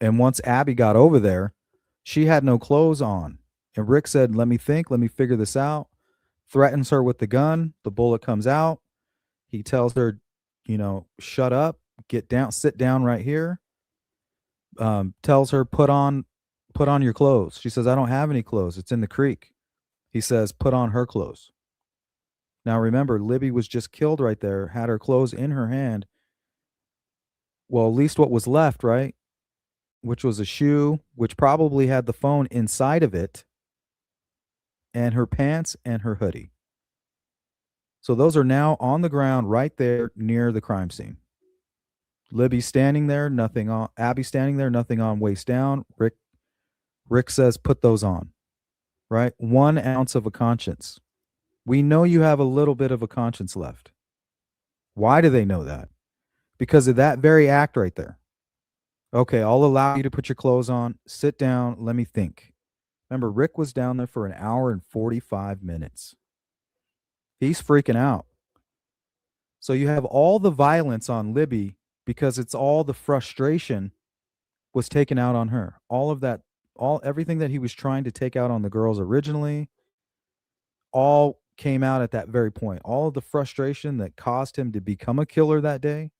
And once Abby got over there, she had no clothes on. And Rick said, let me think, let me figure this out. Threatens her with the gun. The bullet comes out. He tells her, shut up, get down, sit down right here. Tells her, put on your clothes. She says, I don't have any clothes. It's in the creek. He says, put on her clothes. Now remember, Libby was just killed right there, had her clothes in her hand. Well, at least what was left, right? Which was a shoe, which probably had the phone inside of it, and her pants and her hoodie. So those are now on the ground right there near the crime scene. Libby standing there, nothing on. Abby standing there, nothing on, waist down. Rick says, put those on, right? 1 ounce of a conscience. We know you have a little bit of a conscience left. Why do they know that? Because of that very act right there. Okay, I'll allow you to put your clothes on, sit down, let me think. Remember, Rick was down there for an hour and 45 minutes. He's freaking out. So you have all the violence on Libby because it's all the frustration was taken out on her. All of that, everything that he was trying to take out on the girls originally, all came out at that very point. All of the frustration that caused him to become a killer that day,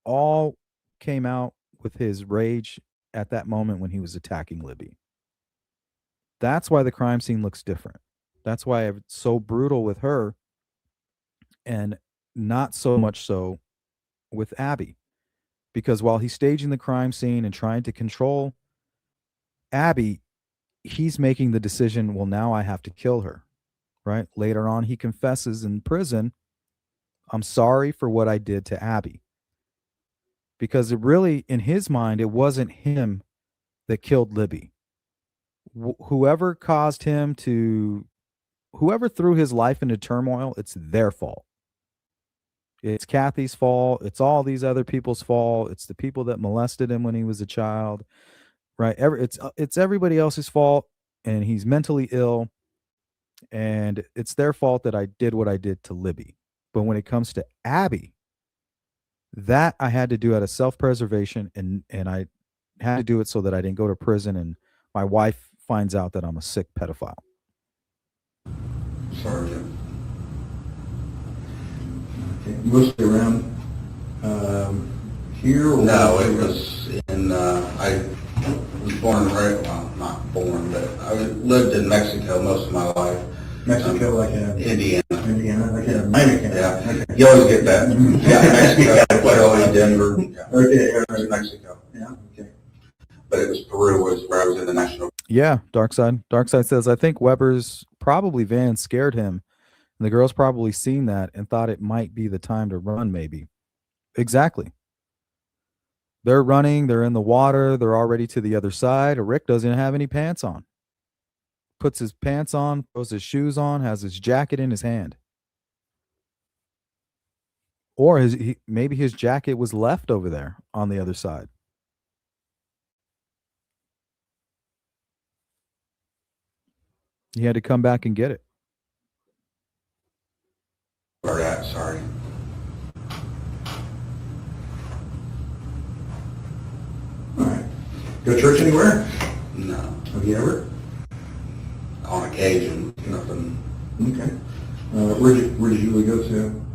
all came out with his rage at that moment when he was attacking Libby. That's why the crime scene looks different. That's why it's so brutal with her and not so much so with Abby. Because while he's staging the crime scene and trying to control Abby, he's making the decision, well, now I have to kill her, right? Later on, he confesses in prison, I'm sorry for what I did to Abby. Because it really, in his mind, it wasn't him that killed Libby. Whoever caused him to, whoever threw his life into turmoil, it's their fault. It's Kathy's fault. It's all these other people's fault. It's the people that molested him when he was a child, right? It's everybody else's fault, and he's mentally ill, and it's their fault that I did what I did to Libby. But when it comes to Abby, that I had to do out of self-preservation, and I had to do it so that I didn't go to prison and my wife finds out that I'm a sick pedophile. Sorry, Jim. Okay, mostly around here? Or No, it was in, I was born right, well, not born, but I lived in Mexico most of my life. Mexico, like Indiana. Indiana, like American. Yeah, Okay. you always get that. Yeah, Mexico, Puerto Denver. Yeah. Okay, It was Mexico. yeah, okay. But it was Peru was where I was in the national. Yeah, Darkside. Darkside says, I think Weber's probably van scared him. And the girls probably seen that and thought it might be the time to run, maybe. Exactly. They're running, they're in the water, they're already to the other side. Rick doesn't have any pants on. Puts his pants on, throws his shoes on, has his jacket in his hand. Or maybe his jacket was left over there on the other side. He had to come back and get it. Where at, sorry. All right. Go to church anywhere? No. Have you ever? On occasion, nothing. Okay. Where did you usually go to?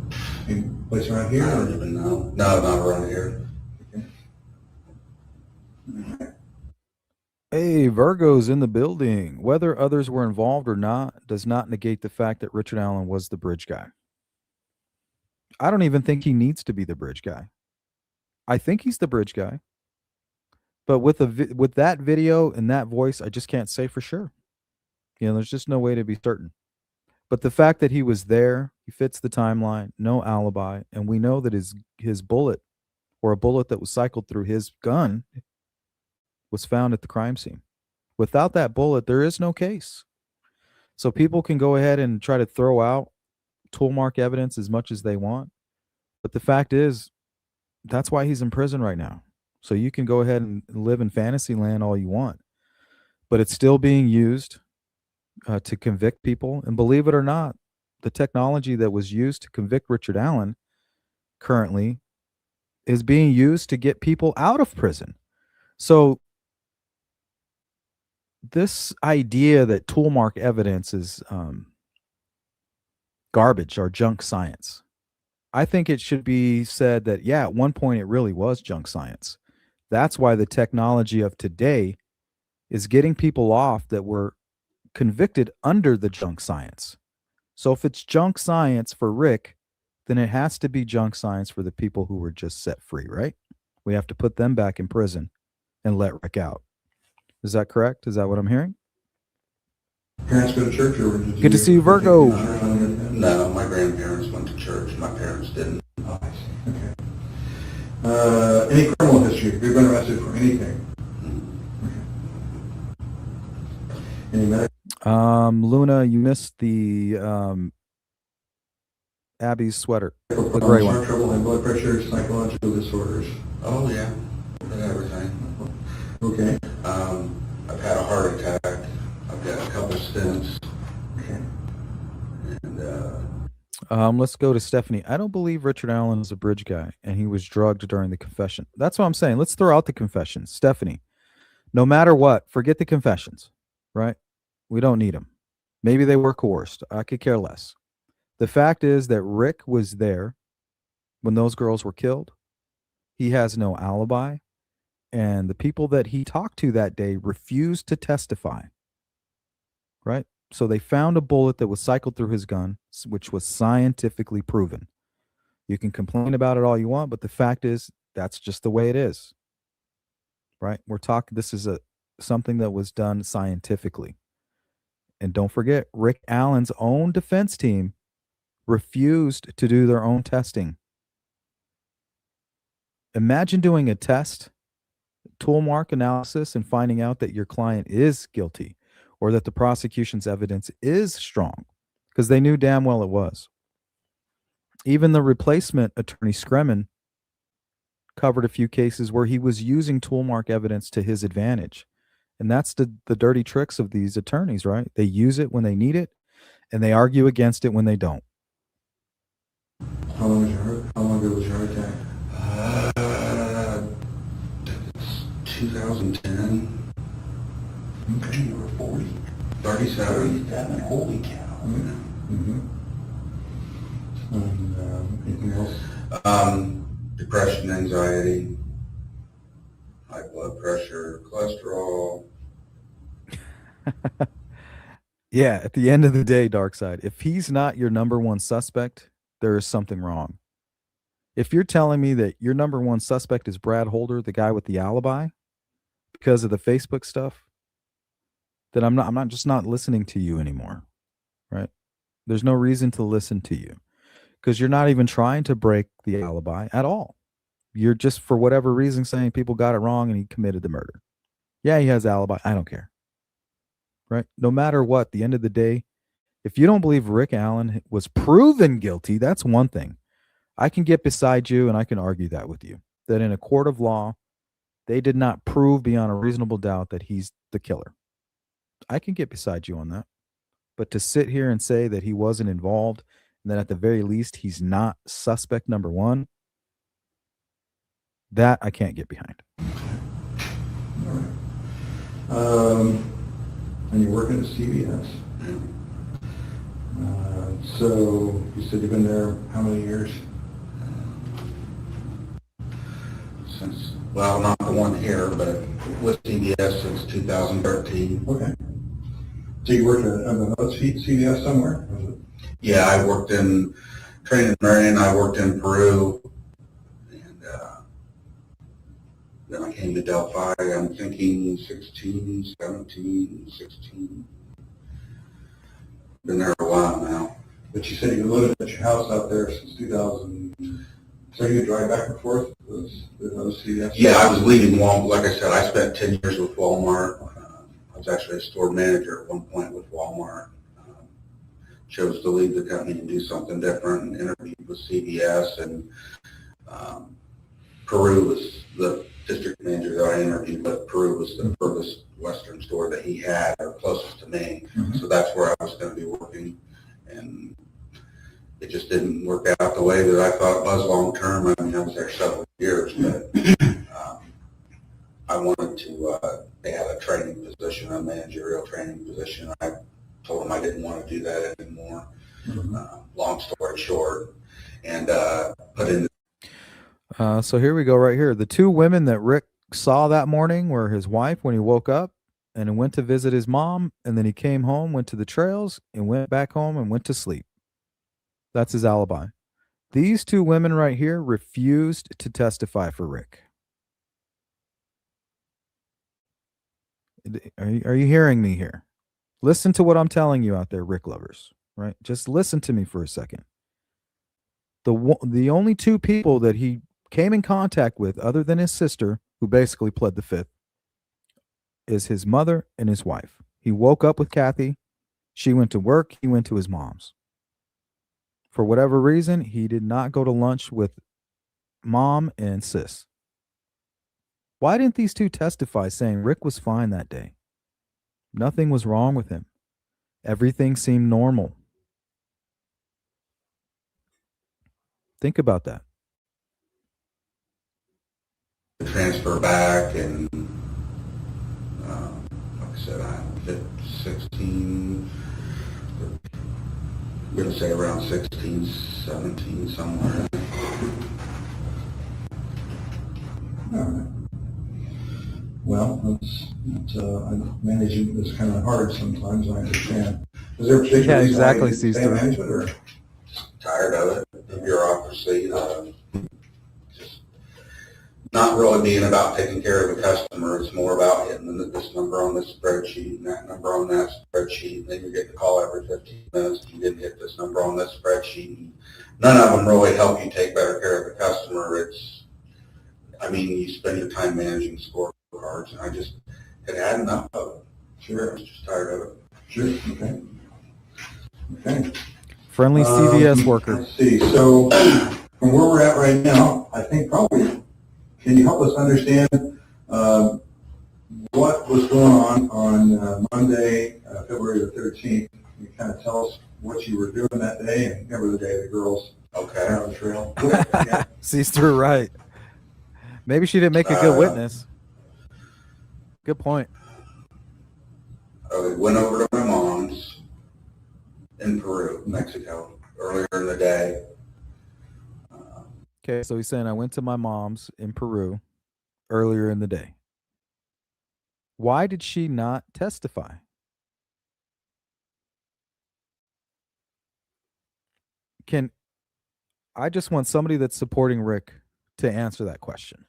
Any place around here? I don't even know. No, not around here. Hey, Virgo's in the building. Whether others were involved or not does not negate the fact that Richard Allen was the bridge guy. I don't even think he needs to be the bridge guy. I think he's the bridge guy. But with that video and that voice, I just can't say for sure. You know, there's just no way to be certain. But the fact that he was there, he fits the timeline, no alibi, and we know that his bullet, or a bullet that was cycled through his gun, was found at the crime scene. Without that bullet, there is no case. So people can go ahead and try to throw out tool mark evidence as much as they want. But the fact is, that's why he's in prison right now. So you can go ahead and live in fantasy land all you want. But it's still being used to convict people. And believe it or not, the technology that was used to convict Richard Allen currently is being used to get people out of prison. So this idea that tool mark evidence is garbage or junk science, I think it should be said that, yeah, at one point it really was junk science. That's why the technology of today is getting people off that were convicted under the junk science. So if it's junk science for Rick, then it has to be junk science for the people who were just set free, right? We have to put them back in prison and let Rick out. Is that correct? Is that what I'm hearing? Parents go to church, or did you? Good to see you, Virgo. No, my grandparents went to church. My parents didn't. Oh, I see. Okay. Any criminal history? Have you been arrested for anything? Okay. Any medical? Luna, you missed the Abby's sweater, the gray one. Heart trouble, high blood pressure, psychological disorders. Oh, yeah. Everything. Okay. I've had a heart attack. couple stints. Okay. And, Let's go to Stephanie. I don't believe Richard Allen is a bridge guy and he was drugged during the confession. That's what I'm saying. Let's throw out the confessions. Stephanie, no matter what, forget the confessions, right? We don't need them. Maybe they were coerced. I could care less. The fact is that Rick was there when those girls were killed. He has no alibi. And the people that he talked to that day refused to testify, right? So they found a bullet that was cycled through his gun, which was scientifically proven. You can complain about it all you want, but the fact is that's just the way it is, right? We're talking. This is something that was done scientifically, and don't forget, Rick Allen's own defense team refused to do their own testing. Imagine doing a test, tool mark analysis, and finding out that your client is guilty, or that the prosecution's evidence is strong, because they knew damn well it was. Even the replacement attorney Scremin covered a few cases where he was using tool mark evidence to his advantage. And that's the dirty tricks of these attorneys, right? They use it when they need it and they argue against it when they don't. How long ago was your heart attack? It's 2010. Okay, you were 40. 37. 37, holy cow. Mm-hmm. And, anything else? Depression, anxiety, high blood pressure, cholesterol. Yeah, at the end of the day, Darkside, if he's not your number one suspect, there is something wrong. If you're telling me that your number one suspect is Brad Holder, the guy with the alibi, because of the Facebook stuff, then I'm not just not listening to you anymore, right? There's no reason to listen to you because you're not even trying to break the alibi at all. You're just, for whatever reason, saying people got it wrong and he committed the murder. Yeah, he has alibi. I don't care. Right? No matter what, the end of the day, if you don't believe Rick Allen was proven guilty, that's one thing. I can get beside you and I can argue that with you. That in a court of law, they did not prove beyond a reasonable doubt that he's the killer. I can get beside you on that. But to sit here and say that he wasn't involved and that at the very least he's not suspect number one, that I can't get behind. All right. And you're working at CVS. So you said you've been there how many years? Since, well, not the one here, but with CBS since 2013. Okay. So you worked at another CVS somewhere? Was it? Yeah, I worked in trained in Marion. I worked in Peru, and then I came to Delphi. I'm thinking 16, 17, 16. Been there a while now. But you said you lived at your house out there since 2000. So you drive back and forth? Those CVS? Yeah, I was leading Walmart. Like I said, I spent 10 years with Walmart. I was actually a store manager at one point with Walmart. Chose to leave the company and do something different, and interviewed with CVS, and Peru was the district manager that I interviewed, but Peru was the furthest western store that he had, or closest to me. Mm-hmm. So that's where I was going to be working, and it just didn't work out the way that I thought it was long term. I mean, I was there several years, but I wanted to, they had a training position, a managerial training position. I told them I didn't want to do that anymore. Mm-hmm. Long story short, and put in. So here we go right here. The two women that Rick saw that morning were his wife when he woke up and went to visit his mom, and then he came home, went to the trails, and went back home and went to sleep. That's his alibi. These two women right here refused to testify for Rick. Are you hearing me here? Listen to what I'm telling you out there, Rick lovers, right? Just listen to me for a second. The only two people that he came in contact with, other than his sister, who basically pled the fifth, is his mother and his wife. He woke up with Kathy. She went to work. He went to his mom's. For whatever reason, he did not go to lunch with mom and sis. Why didn't these two testify saying Rick was fine that day? Nothing was wrong with him. Everything seemed normal. Think about that. Transfer back and, like I said, I'm 16, I'm going to say around 16, 17, somewhere. All right. Well, managing is kind of hard sometimes, I understand. Is there a particular Yeah, reason why you exactly, didn't stay in C-Store. management, or? Tired of it, the bureaucracy, just not really being about taking care of the customer. It's more about hitting this number on this spreadsheet and that number on that spreadsheet, and then you get the call every 15 minutes. You didn't hit this number on this spreadsheet. And none of them really help you take better care of the customer. You spend your time managing scorecards, and I just had enough of it. Sure, I was just tired of it. Sure, okay. Okay. Friendly CVS worker. Let's see, so from where we're at right now, I think probably, can you help us understand what was going on Monday, February the 13th? Can you kind of tell us what you were doing that day, and remember the day the girls Okay. were on the trail? Yeah. C-Store, right. Maybe she didn't make a good witness. Good point. I went over to my mom's in Peru, Mexico, earlier in the day. Okay, so he's saying I went to my mom's in Peru earlier in the day. Why did she not testify? I just want somebody that's supporting Rick to answer that question.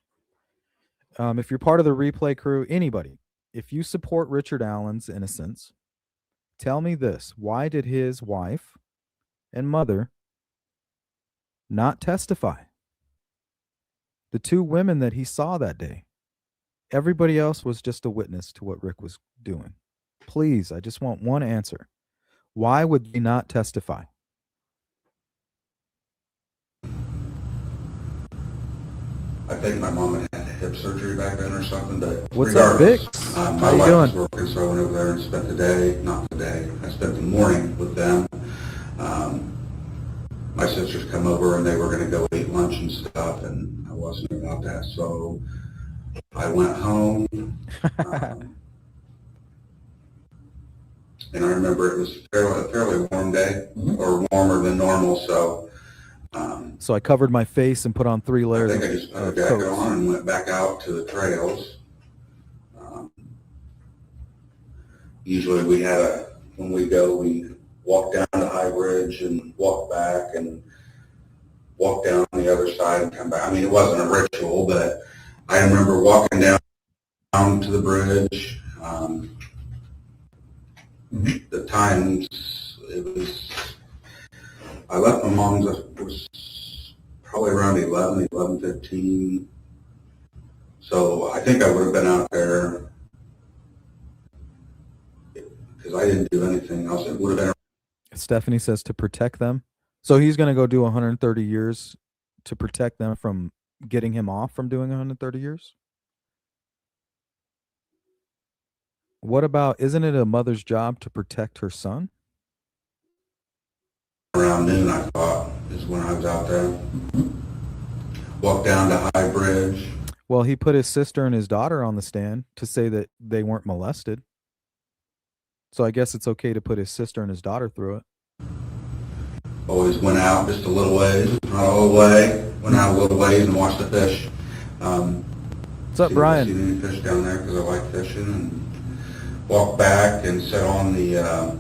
If you're part of the replay crew, anybody, if you support Richard Allen's innocence, tell me this. Why did his wife and mother not testify? The two women that he saw that day. Everybody else was just a witness to what Rick was doing. Please, I just want one answer. Why would they not testify? I think my mom had hip surgery back then or something, but What's up, Vic? my How you wife was doing? working, so I went over there and spent the day, not the day, I spent the morning with them. My sisters come over and they were gonna go eat lunch and stuff, and I wasn't about that, so I went home. And I remember it was a fairly warm day, or warmer than normal, so So I covered my face and put on 3 I layers think I just put a of jacket coats. on and went back out to the trails. Usually when we go, we walk down to High Bridge and walk back and walk down the other side and come back. It wasn't a ritual, but I remember walking down to the bridge. The times, I left my mom's, it was probably around 11:15. So I think I would have been out there, because I didn't do anything else. It would have been. Stephanie says to protect them. So he's going to go do 130 years to protect them from getting him off from doing 130 years? What about, isn't it a mother's job to protect her son? Around noon, I thought, is when I was out there. Walked down to High Bridge. Well, he put his sister and his daughter on the stand to say that they weren't molested. So I guess it's okay to put his sister and his daughter through it. Always went out just a little ways, not all the way. Went out a little ways and watched the fish. What's up, Brian? See any fish down there, because I like fishing. And walked back and sat on the,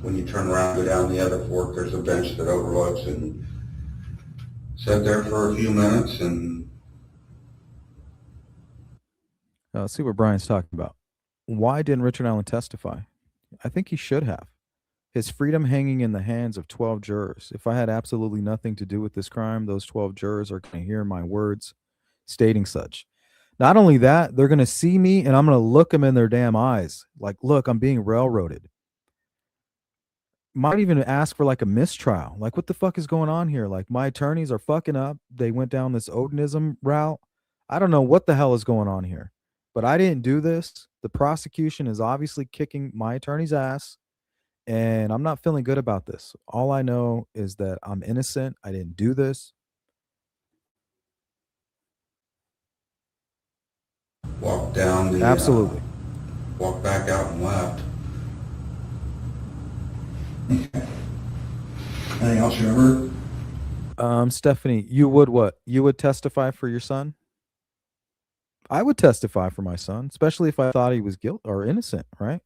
when you turn around and go down the other fork, there's a bench that overlooks, and sat there for a few minutes and Let's see what Brian's talking about. Why didn't Richard Allen testify? I think he should have. His freedom hanging in the hands of 12 jurors. If I had absolutely nothing to do with this crime, those 12 jurors are going to hear my words stating such. Not only that, they're going to see me and I'm going to look them in their damn eyes. Like, look, I'm being railroaded. Might even ask for like a mistrial. Like, what the fuck is going on here? Like, my attorneys are fucking up. They went down this Odinism route. I don't know what the hell is going on here, but I didn't do this. The prosecution is obviously kicking my attorney's ass. And I'm not feeling good about this. All I know is that I'm innocent. I didn't do this. Walked down the, Absolutely. walked back out and left. Anything else you remember? Stephanie, you would what? You would testify for your son? I would testify for my son, especially if I thought he was guilty or innocent, right?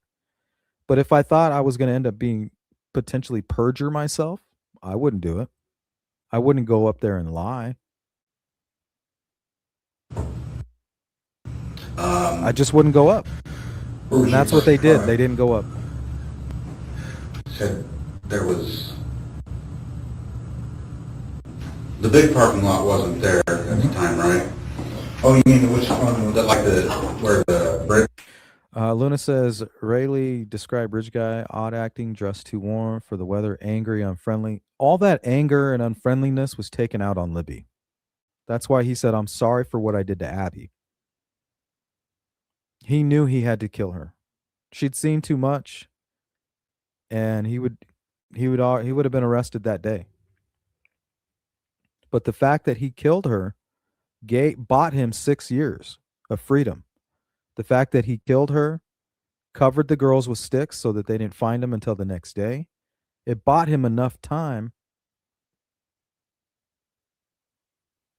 But if I thought I was going to end up being potentially perjure myself, I wouldn't do it. I wouldn't go up there and lie. I just wouldn't go up. Where was And your that's what they first did. car? They didn't go up. Said there was, the big parking lot wasn't there at the time, right? Oh, you mean which one? Like where the bridge. Luna says, Rayleigh described rich guy, odd acting, dressed too warm for the weather, angry, unfriendly. All that anger and unfriendliness was taken out on Libby. That's why he said, I'm sorry for what I did to Abby. He knew he had to kill her. She'd seen too much, and he would have been arrested that day. But the fact that he killed her bought him 6 years of freedom. The fact that he killed her, covered the girls with sticks so that they didn't find him until the next day, it bought him enough time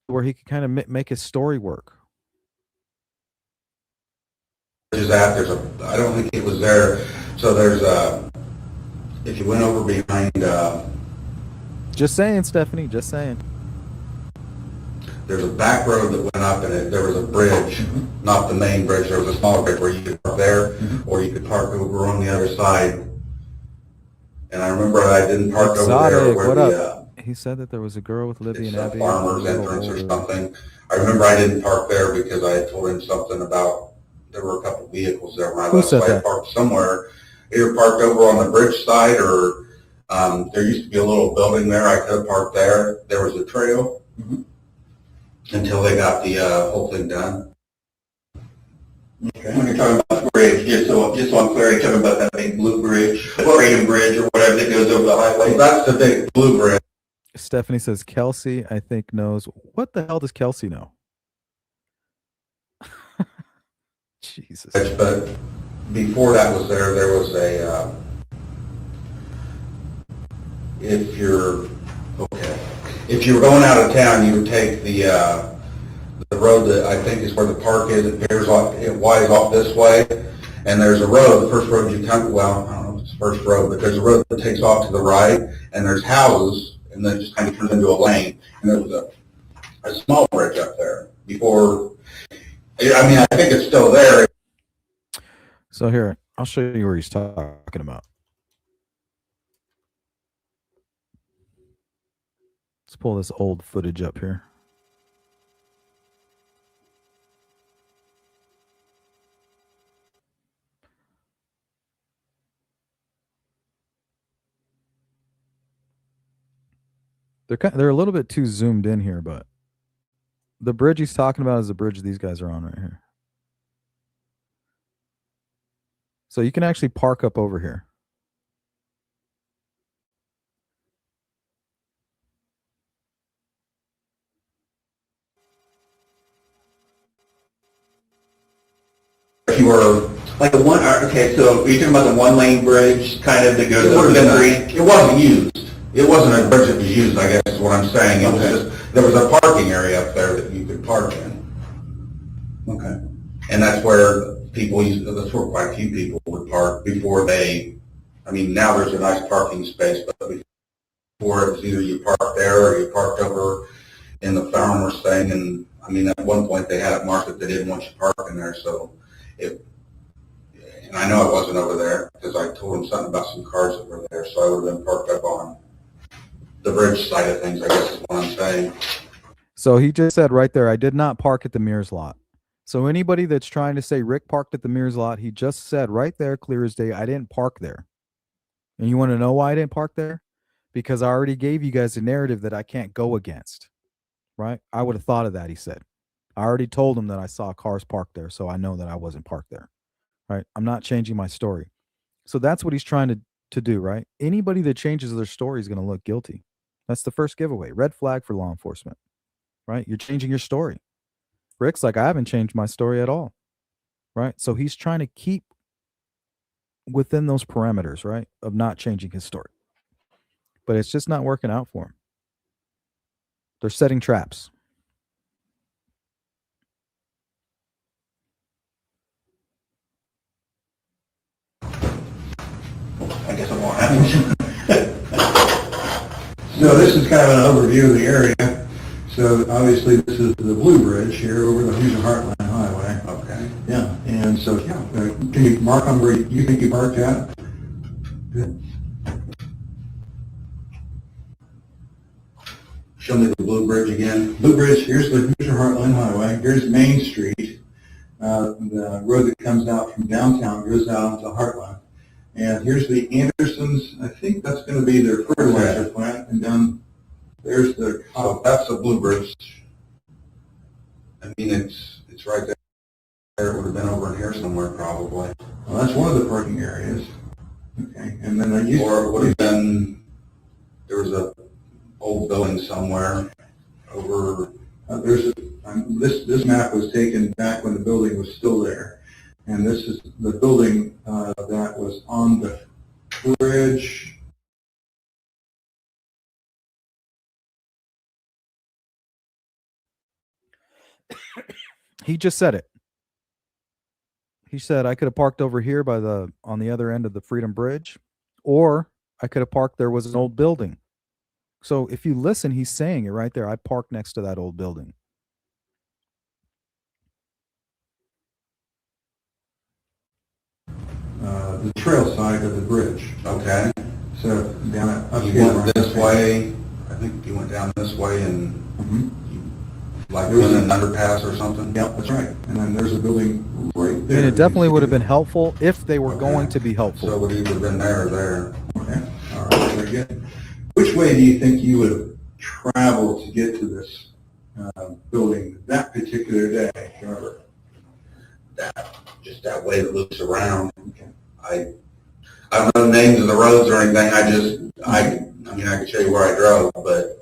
where he could kind of make his story work. Is that I don't think it was there. So there's if you went over behind, Just saying, Stephanie, just saying. there's a back road that went up and there was a bridge, not the main bridge. There was a smaller bridge where you could park there or you could park over on the other side. And I remember I didn't park over there Exotic, where what the, up? He said that there was a girl with Libby it's and a Abby. farmer's a little entrance or older. something. I remember I didn't park there because I had told him something about, there were a couple vehicles there when I Who left. said So I that? parked somewhere, either parked over on the bridge side or there used to be a little building there. I could have parked there. There was a trail until they got the whole thing done. Okay. When you're talking about the bridge, just so I'm clear, you're talking about that big blue bridge, the Freedom Bridge or whatever that goes over the highway. Well, that's the big blue bridge. Stephanie says Kelsey, I think, knows. What the hell does Kelsey know? Jesus. But before that was there was a, if you're going out of town, you would take the road that I think is where the park is. It veers off, it winds off this way, and there's a road. The first road you come, well, I don't know if it's the first road, but there's a road that takes off to the right, and there's houses, and then it just kind of turns into a lane. And there was a small bridge up there before. I mean, I think it's still there. So here, I'll show you where he's talking about. Let's pull this old footage up here. They're a little bit too zoomed in here, but the bridge he's talking about is the bridge these guys are on right here. So you can actually park up over here. If you were, Like the one, okay, so you're talking about the one-lane bridge kind of that goes it over wasn't, the street? it wasn't used. It wasn't a bridge that was used, I guess is what I'm saying. It was just, there was a parking area up there that you could park in. Okay. And that's where people used, that's where quite a few people would park before they, I mean, now there's a nice parking space, but before it was either you parked there or you parked over in the farmer's thing. And I mean, at one point they had it marked that they didn't want you parking there, so it, and I know it wasn't over there because I told them something about some cars that were there, so I would have been parked up on the bridge side of things, I guess is what I'm saying. So he just said right there, I did not park at the Mears lot. So anybody that's trying to say Rick parked at the Mears lot, he just said right there, clear as day, I didn't park there. And you want to know why I didn't park there? Because I already gave you guys a narrative that I can't go against, right? I would have thought of that, he said. I already told him that I saw cars parked there, so I know that I wasn't parked there, right? I'm not changing my story. So that's what he's trying to to do, right? Anybody that changes their story is going to look guilty. That's the first giveaway. Red flag for law enforcement, right? You're changing your story. Rick's like, I haven't changed my story at all, right? So he's trying to keep within those parameters, right, of not changing his story. But it's just not working out for him. They're setting traps. I guess it won't happen. So this is kind of an overview of the area. So obviously this is the Blue Bridge here over the Hoosier Heartland Highway. Okay. Yeah, and so, can you mark on where you think you parked at? Good. Show me the Blue Bridge again. Blue Bridge, here's the Hoosier Heartland Highway. Here's Main Street. The road that comes out from downtown goes out onto Heartland. And here's the Andersons. I think that's going to be their fertilizer plant. And down there's the, So that's the Blue Bridge. I mean, it's right there. It would have been over in here somewhere probably. well, that's one of the parking areas. Okay, and then there used Or it would have been, there was a old building somewhere over, this map was taken back when the building was still there. And this is the building that was on the bridge. He just said it. He said I could have parked over here by the on the other end of the Freedom Bridge, or I could have parked there was an old building. So if you listen, he's saying it right there. I parked next to that old building. The trail side of the bridge. okay. So down up You here. went this way, I think you went down this way and Mhm. like in an underpass or something? Yep, that's right. And then there's a building right there. And it definitely would have been helpful if they were Okay. going to be So it helpful. would either been there or there. Okay, all right, very good. Which way do you think you would have traveled to get to this building that particular day, Robert? Just that way that loops around. Okay. I don't know the names of the roads or anything, I mean, I could show you where I drove, but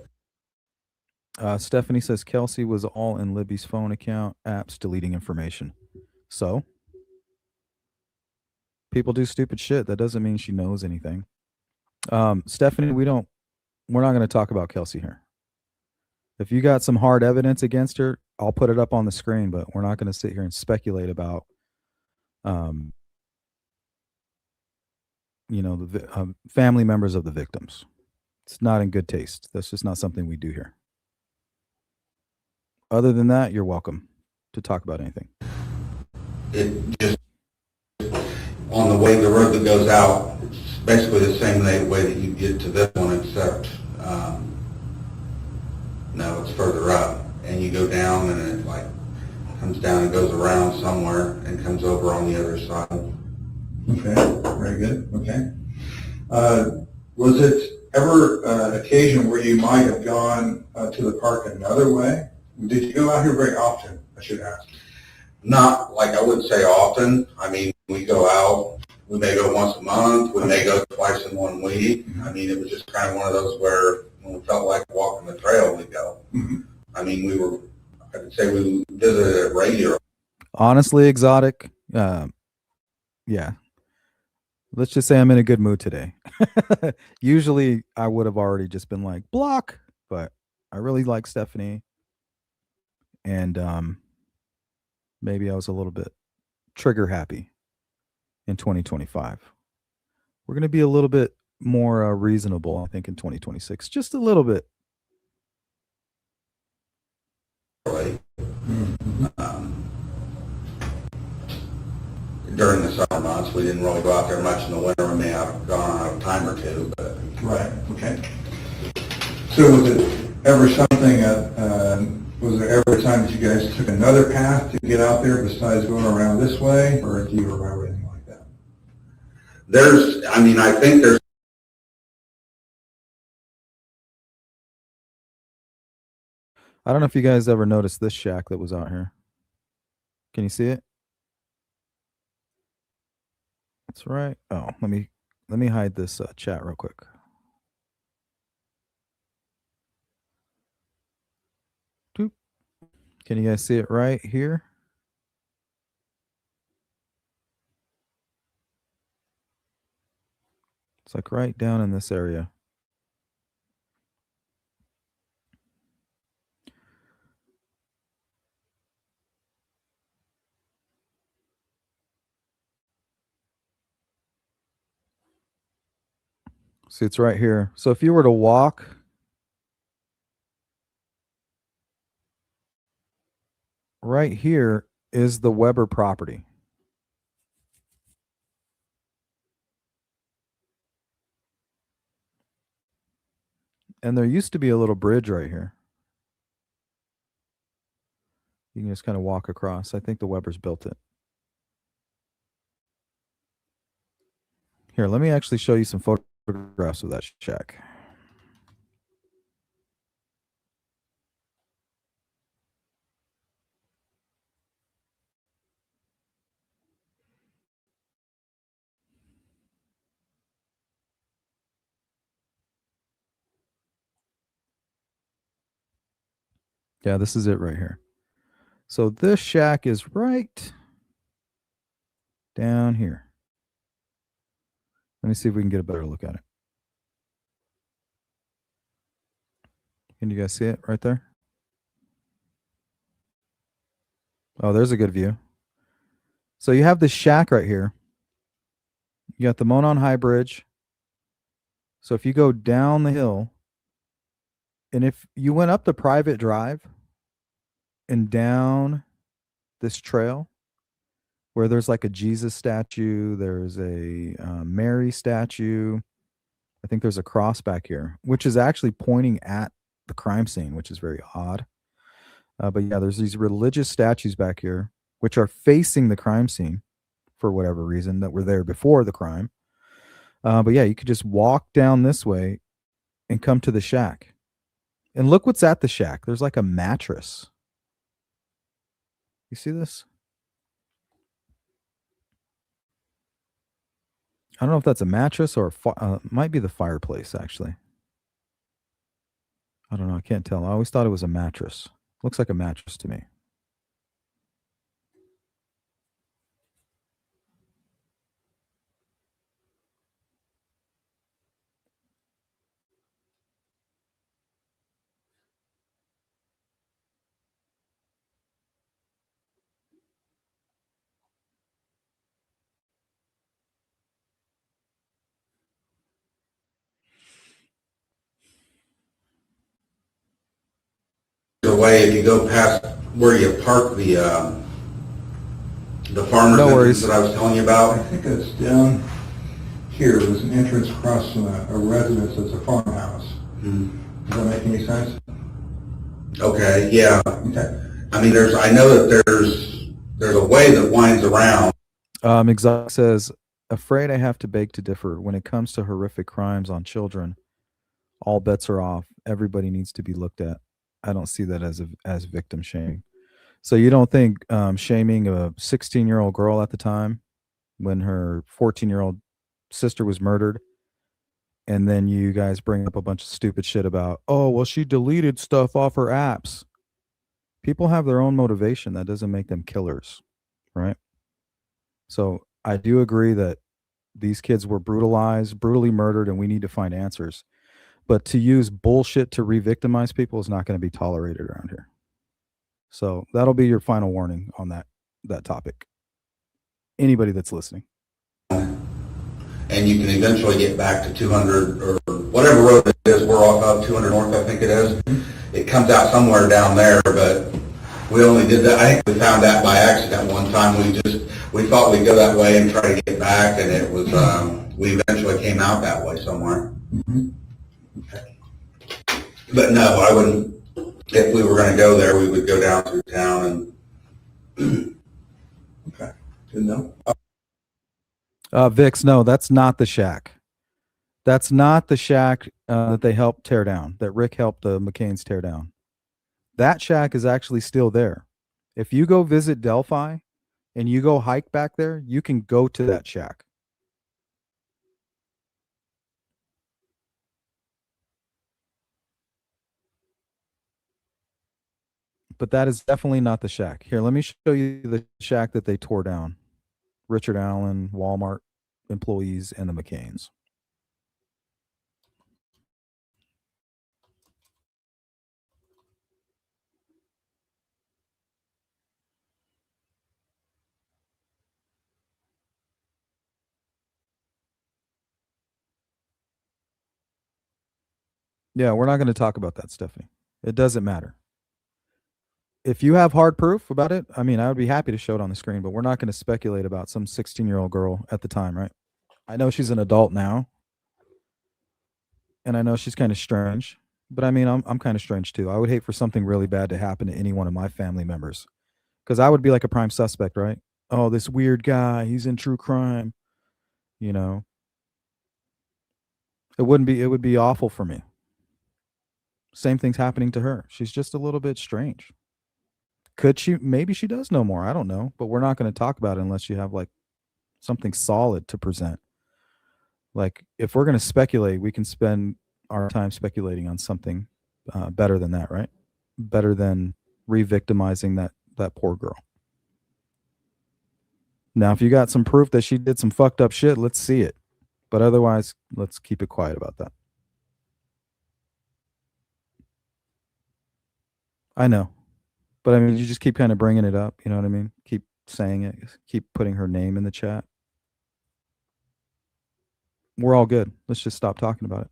Stephanie says Kelsey was all in Libby's phone account, apps, deleting information. So people do stupid shit. That doesn't mean she knows anything. Stephanie, we're not going to talk about Kelsey here. If you got some hard evidence against her, I'll put it up on the screen, but we're not going to sit here and speculate about, the family members of the victims. It's not in good taste. That's just not something we do here. Other than that, you're welcome to talk about anything. it just, on the way, the road that goes out, it's basically the same way that you get to this one, except, no, it's further up, and you go down and it like comes down and goes around somewhere and comes over on the other side. Okay, very good, okay. Was it ever an occasion where you might have gone to the park another way? Did you go out here very often, I should ask? Not, like, I wouldn't say often. I mean, we go out, we may go once a month, we may go twice in 1 week. I mean, it was just kind of one of those where when we felt like walking the trail, we'd go. Mhm. I mean, I could say we visited it regularly. Honestly, exotic. Yeah. Let's just say I'm in a good mood today. Usually I would have already just been like, block, but I really like Stephanie. And maybe I was a little bit trigger happy in 2025. We're going to be a little bit more reasonable, I think, in 2026. Just a little bit. During the summer months, we didn't really go out there much in the winter. We may have gone out a time or two, but Right, okay. So was it ever something, was there ever a time that you guys took another path to get out there besides going around this way, or do you remember anything like that? I think there's I don't know if you guys ever noticed this shack that was out here. Can you see it? That's right. Oh, let me Let me hide this chat real quick. Doop. Can you guys see it right here? It's like right down in this area. See, it's right here. So if you were to walk right here is the Weber property. And there used to be a little bridge right here. You can just kind of walk across. I think the Webers built it. Here, let me actually show you some photographs of that shack. Yeah, this is it right here. So this shack is right down here. Let me see if we can get a better look at it. Can you guys see it right there? Oh, there's a good view. So you have this shack right here. You got the Monon High Bridge. So if you go down the hill, and if you went up the private drive and down this trail where there's like a Jesus statue, there's a Mary statue. I think there's a cross back here, which is actually pointing at the crime scene, which is very odd. But yeah, there's these religious statues back here, which are facing the crime scene for whatever reason that were there before the crime. But yeah, you could just walk down this way and come to the shack. And look what's at the shack. There's like a mattress. You see this? I don't know if that's a mattress or might be the fireplace, actually. I don't know. I can't tell. I always thought it was a mattress. Looks like a mattress to me. The way, if you go past where you park the farmer's No entrance worries. that I was telling you I about, think it's down here, there's an entrance across from a residence that's a farmhouse. Does that make any sense? okay, yeah. Okay. I mean, I know that there's a way that winds around. Exotic says, afraid I have to beg to differ. When it comes to horrific crimes on children, all bets are off. Everybody needs to be looked at. I don't see that as victim shaming. So you don't think shaming a 16-year-old girl at the time when her 14-year-old sister was murdered, and then you guys bring up a bunch of stupid shit about, oh, well, she deleted stuff off her apps. People have their own motivation. That doesn't make them killers, right? So I do agree that these kids were brutalized, brutally murdered, and we need to find answers. But to use bullshit to re-victimize people is not going to be tolerated around here. So that'll be your final warning on that topic. Anybody that's listening. And you can eventually get back to 200 or whatever road it is. We're off of 200 North, I think it is. It comes out somewhere down there, but we only did that. I think we found that by accident one time. We thought we'd go that way and try to get back, and it was we eventually came out that way somewhere. Okay. But no, I wouldn't. If we were going to go there, we would go down through town and. Okay. Good enough. Vix, no, that's not the shack. That's not the shack that they helped tear down, that Rick helped the McCains tear down. That shack is actually still there. If you go visit Delphi and you go hike back there, you can go to that shack. But that is definitely not the shack. Here, let me show you the shack that they tore down. Richard Allen, Walmart employees, and the McCains. Yeah, we're not going to talk about that, Stephanie. It doesn't matter. If you have hard proof about it, I mean, I would be happy to show it on the screen, but we're not going to speculate about some 16-year-old girl at the time, right? I know she's an adult now, and I know she's kind of strange, but I mean, I'm kind of strange too. I would hate for something really bad to happen to any one of my family members because I would be like a prime suspect, right? Oh, this weird guy, he's in true crime, you know. It would be awful for me. Same thing's happening to her. She's just a little bit strange. Could she maybe she does know more, I don't know, but we're not going to talk about it unless you have like something solid to present. Like if we're going to speculate, we can spend our time speculating on something better than that, right? Better than re-victimizing that poor girl. Now, if you got some proof that she did some fucked up shit, let's see it. But otherwise, let's keep it quiet about that. I know, but I mean, you just keep kind of bringing it up. You know what I mean? Keep saying it. Keep putting her name in the chat. We're all good. Let's just stop talking about it.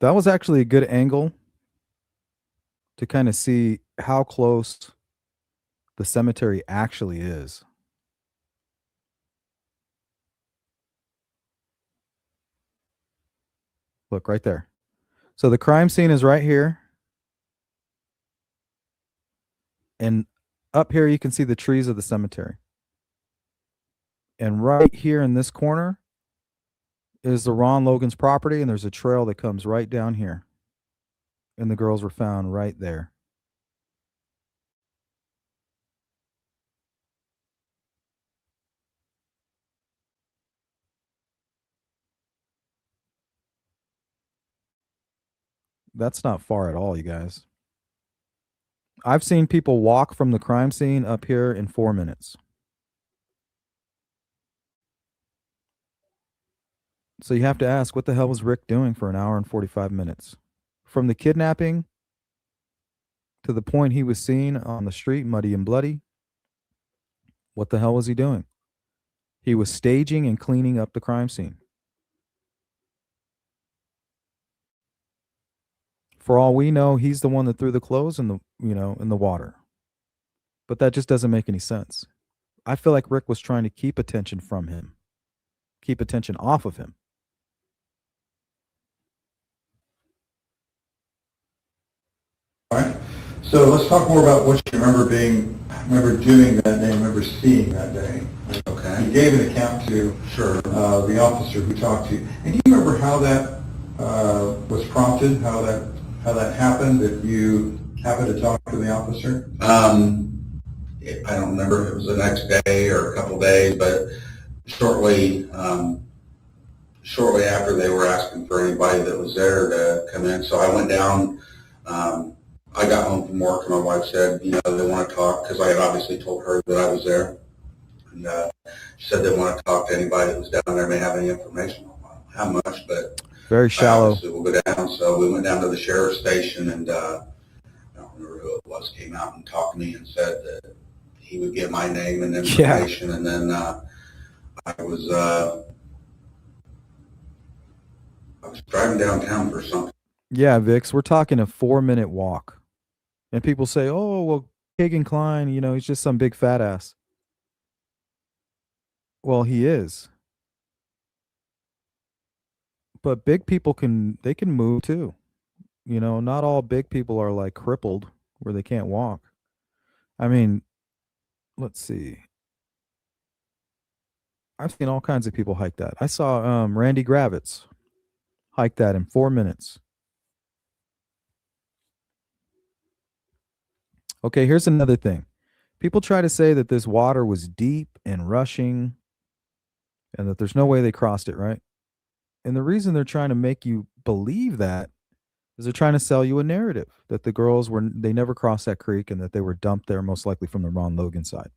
That was actually a good angle to kind of see how close the cemetery actually is. Look right there. So the crime scene is right here. And up here, you can see the trees of the cemetery. And right here in this corner is the Ron Logan's property. And there's a trail that comes right down here. And the girls were found right there. That's not far at all, you guys. I've seen people walk from the crime scene up here in 4 minutes. So you have to ask, what the hell was Rick doing for an hour and 45 minutes? From the kidnapping to the point he was seen on the street, muddy and bloody, what the hell was he doing? He was staging and cleaning up the crime scene. For all we know, he's the one that threw the clothes in the water. But that just doesn't make any sense. I feel like Rick was trying to keep attention from him, keep attention off of him. All right. So let's talk more about what you remember doing that day, remember seeing that day. Okay. You gave an account to the officer who talked to you. And do you remember how that was prompted, how that happened, that you happened to talk to the officer? I don't remember if it was the next day or a couple days, but shortly after they were asking for anybody that was there to come in. So I went down. I got home from work and my wife said, they want to talk because I had obviously told her that I was there. And she said they want to talk to anybody that was down there, may have any information on how much, but very shallow. Obviously we'll go down. So we went down to the sheriff's station and I don't remember who it was, came out and talked to me and said that he would get my name and information. Yeah. And then I was driving downtown for something. Yeah, Vix, we're talking a 4-minute walk. And people say, oh, well, Keegan Klein, he's just some big fat ass. Well, he is. But big people can move too. Not all big people are like crippled where they can't walk. I mean, let's see. I've seen all kinds of people hike that. I saw Randy Gravitz hike that in 4 minutes. Okay, here's another thing. People try to say that this water was deep and rushing and that there's no way they crossed it, right? And the reason they're trying to make you believe that is they're trying to sell you a narrative that the girls they never crossed that creek and that they were dumped there most likely from the Ron Logan side.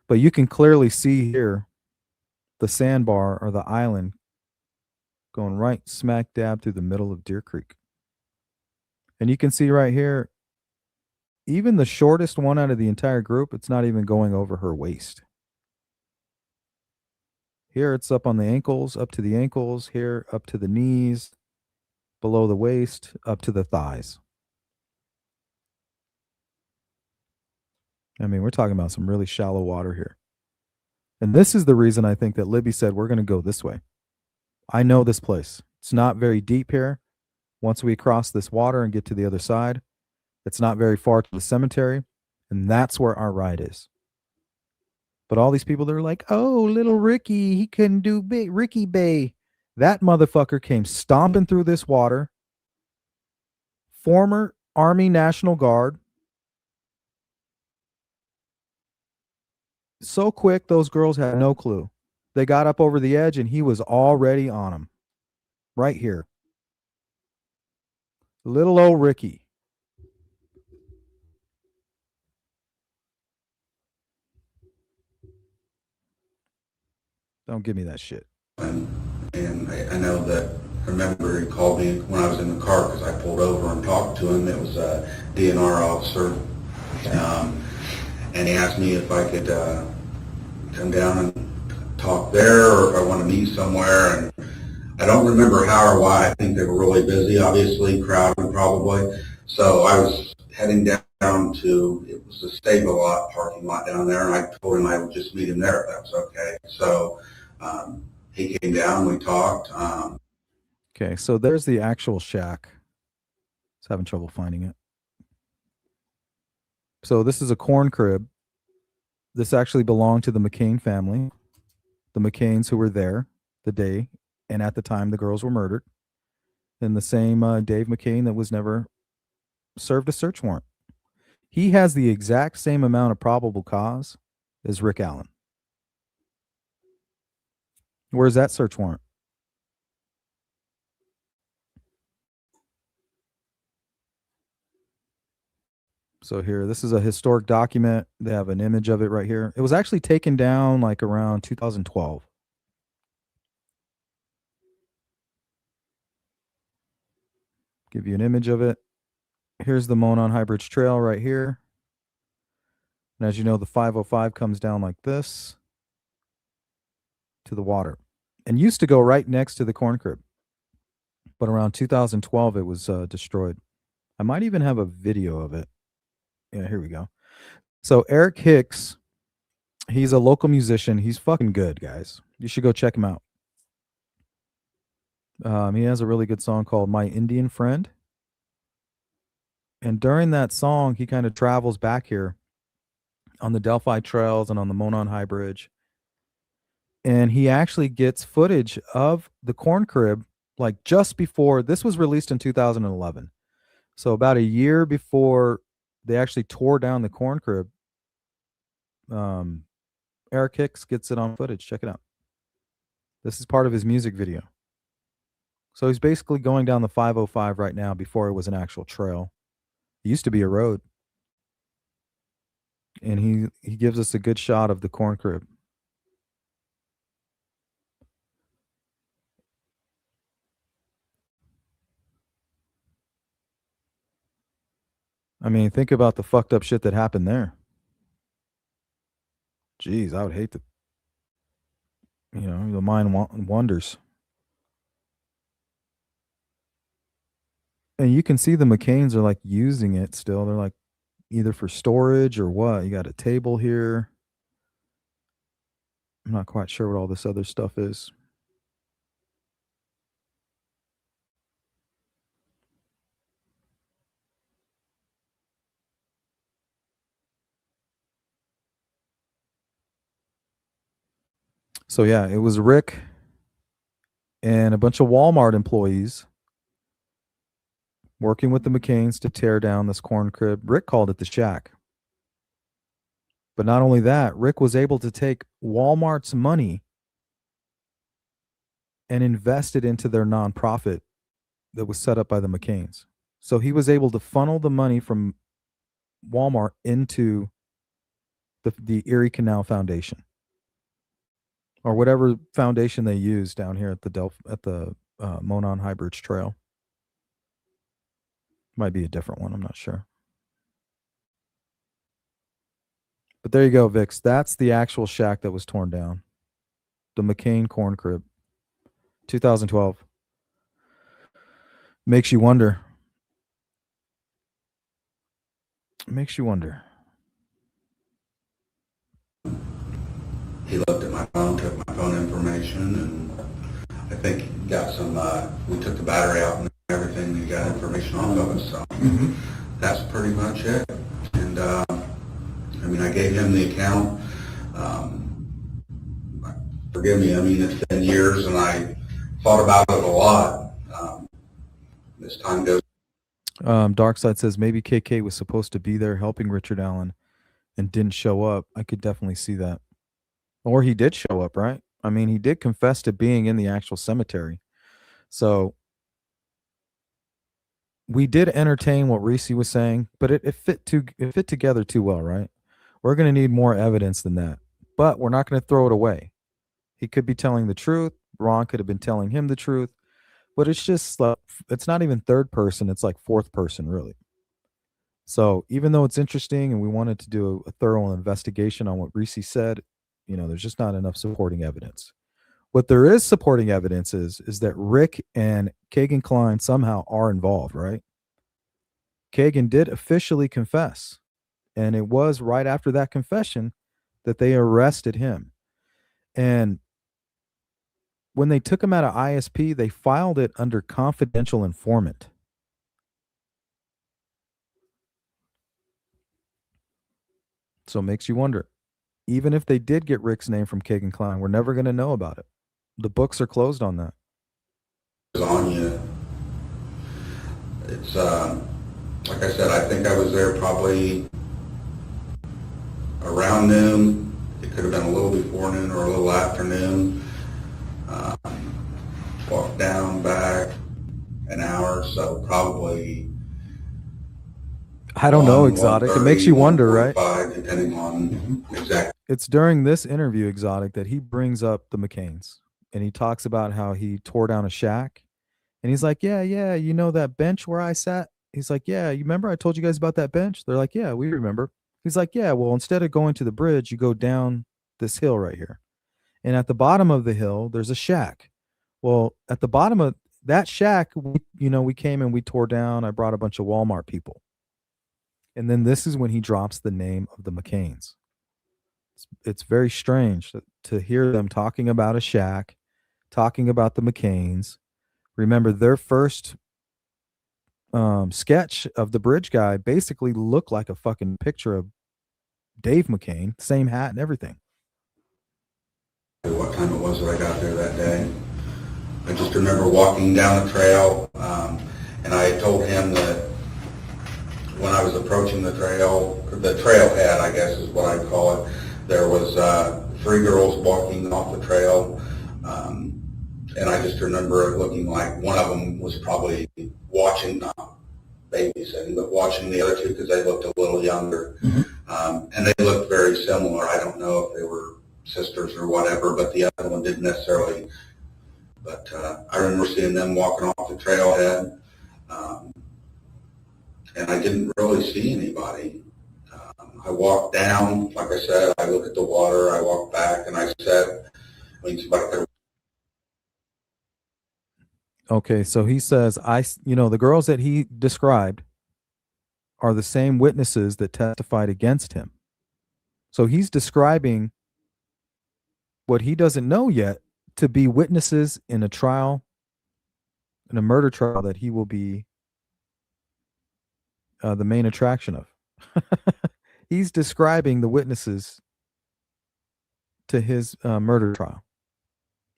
But you can clearly see here the sandbar or the island going right smack dab through the middle of Deer Creek. And you can see right here, even the shortest one out of the entire group, it's not even going over her waist. Here it's up on the ankles, up to the ankles, here up to the knees, below the waist, up to the thighs. I mean, we're talking about some really shallow water here. And this is the reason I think that Libby said, we're going to go this way. I know this place. It's not very deep here. Once we cross this water and get to the other side, it's not very far to the cemetery. And that's where our ride is. But all these people, they're like, oh, little Ricky, he couldn't do big Ricky Bay. That motherfucker came stomping through this water. Former Army National Guard. So quick, those girls had no clue. They got up over the edge and he was already on them. Right here. Little old Ricky. Don't give me that shit. And I know that, I remember he called me when I was in the car because I pulled over and talked to him. It was a DNR officer. And he asked me if I could come down and talk there or if I want to meet somewhere. And I don't remember how or why. I think they were really busy, obviously, crowded probably. So I was heading down to, it was a stable lot, parking lot down there, and I told him I would just meet him there if that was okay. So he came down, we talked. Okay, so there's the actual shack. I was having trouble finding it. So this is a corn crib. This actually belonged to the McCain family, the McCains who were there the day and at the time the girls were murdered. And the same Dave McCain that was never served a search warrant. He has the exact same amount of probable cause as Rick Allen. Where's that search warrant? So here, this is a historic document. They have an image of it right here. It was actually taken down like around 2012. Give you an image of it. Here's the Monon High Bridge Trail right here. And as you know, the 505 comes down like this to the water and used to go right next to the corn crib. But around 2012, it was destroyed. I might even have a video of it. Yeah, here we go. So Eric Hicks, he's a local musician. He's fucking good, guys. You should go check him out. He has a really good song called My Indian Friend. And during that song, he kind of travels back here on the Delphi trails and on the Monon High Bridge. And he actually gets footage of the corn crib like just before this was released in 2011. So about a year before they actually tore down the corn crib, Eric Hicks gets it on footage. Check it out. This is part of his music video. So he's basically going down the 505 right now before it was an actual trail. It used to be a road. And he gives us a good shot of the corn crib. I mean, think about the fucked up shit that happened there. Jeez, I would hate to, the mind wanders. And you can see the McCains are like using it still. They're like either for storage or what. You got a table here. I'm not quite sure what all this other stuff is. So yeah, it was Rick and a bunch of Walmart employees working with the McCains to tear down this corn crib. Rick called it the shack. But not only that, Rick was able to take Walmart's money and invested into their nonprofit that was set up by the McCains. So he was able to funnel the money from Walmart into the Erie Canal Foundation, or whatever foundation they use down here at the Monon High Bridge Trail. Might be a different one. I'm not sure. But there you go, Vix. That's the actual shack that was torn down. The McCain corn crib. 2012. Makes you wonder. Makes you wonder. He looked at my phone, took my phone information, and I think he got some, we took the battery out and everything, and he got information off of us, so that's pretty much it. And, I mean, I gave him the account. Forgive me, I mean, it's been years, and I thought about it a lot. As time goes. Darkside says maybe KK was supposed to be there helping Richard Allen and didn't show up. I could definitely see that. Or he did show up, right? I mean, he did confess to being in the actual cemetery. So we did entertain what Reese was saying, but it fit together too well, right? We're going to need more evidence than that, but we're not going to throw it away. He could be telling the truth. Ron could have been telling him the truth, but it's just like, it's not even third person. It's like fourth person, really. So even though it's interesting and we wanted to do a thorough investigation on what Reese said, there's just not enough supporting evidence. What there is supporting evidence is that Rick and Kagan Klein somehow are involved, right? Kagan did officially confess, and it was right after that confession that they arrested him. And when they took him out of ISP, they filed it under confidential informant. So it makes you wonder. Even if they did get Rick's name from Kagan Klein, we're never going to know about it. The books are closed on that. On you. It's, like I said, I think I was there probably around noon. It could have been a little before noon or a little after noon. Walked down, back an hour, so probably. I don't know, Exotic. It makes you wonder, right? Depending on exactly. It's during this interview, Exotic, that he brings up the McCains, and he talks about how he tore down a shack, and he's like, yeah, you know that bench where I sat? He's like, yeah, you remember I told you guys about that bench? They're like, yeah, we remember. He's like, yeah, well, instead of going to the bridge, you go down this hill right here. And at the bottom of the hill, there's a shack. Well, at the bottom of that shack, we came and we tore down. I brought a bunch of Walmart people. And then this is when he drops the name of the McCains. It's very strange to hear them talking about a shack, talking about the McCains. Remember, their first sketch of the bridge guy basically looked like a fucking picture of Dave McCain, same hat and everything. What time it was that I got there that day. I just remember walking down the trail, and I had told him that when I was approaching the trailhead, I guess is what I'd call it, there was 3 girls walking off the trail, and I just remember it looking like one of them was probably watching, not babysitting, but watching the other 2 because they looked a little younger, and they looked very similar. I don't know if they were sisters or whatever, but the other one didn't necessarily. But I remember seeing them walking off the trailhead, and I didn't really see anybody. I walked down, like I said, I looked at the water, I walked back, and I said, somebody could. Okay, so he says, the girls that he described are the same witnesses that testified against him. So he's describing what he doesn't know yet to be witnesses in a trial, in a murder trial that he will be the main attraction of. He's describing the witnesses to his murder trial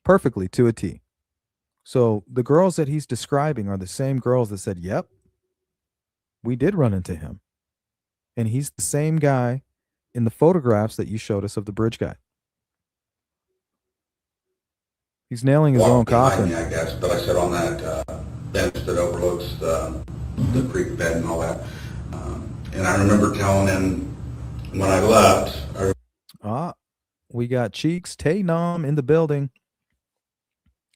perfectly to a T. So the girls that he's describing are the same girls that said, yep, we did run into him. And he's the same guy in the photographs that you showed us of the bridge guy. He's nailing his own walked behind coffin. me, I guess, but I sit on that bench that overlooks the creek bed and all that. And I remember telling him when I left, We got Cheeks, Tay Nom in the building.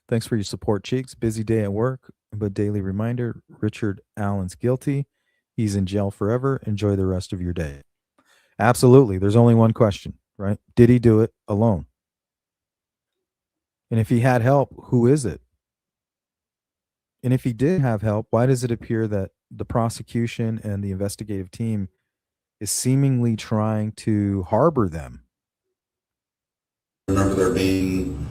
Thanks for your support, Cheeks. Busy day at work, but daily reminder, Richard Allen's guilty. He's in jail forever. Enjoy the rest of your day. Absolutely. There's only one question, right? Did he do it alone? And if he had help, who is it? And if he did have help, why does it appear that the prosecution and the investigative team is seemingly trying to harbor them? I remember there being,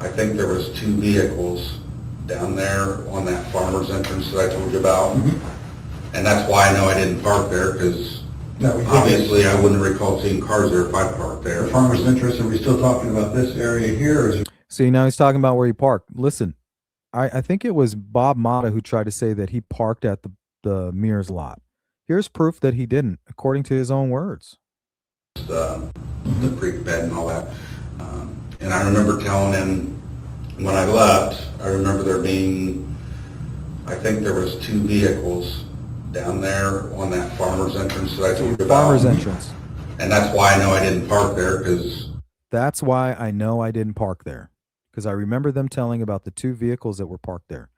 I think there was 2 vehicles down there on that farmer's entrance that I told you about. And that's why I know I didn't park there, because obviously I wouldn't recall seeing cars there if I parked there. The farmer's interest, are we still talking about this area here, or is it? See, now he's talking about where he parked. Listen, I think it was Bob Mata who tried to say that he parked at the Mears lot. Here's proof that he didn't, according to his own words. The creek bed and all that. And I remember telling him when I left, I remember there being, I think there was 2 vehicles down there on that farmer's entrance that I told you about. Farmer's entrance. And that's why I know I didn't park there, because That's why I know I didn't park there, because I remember them telling about the 2 vehicles that were parked there.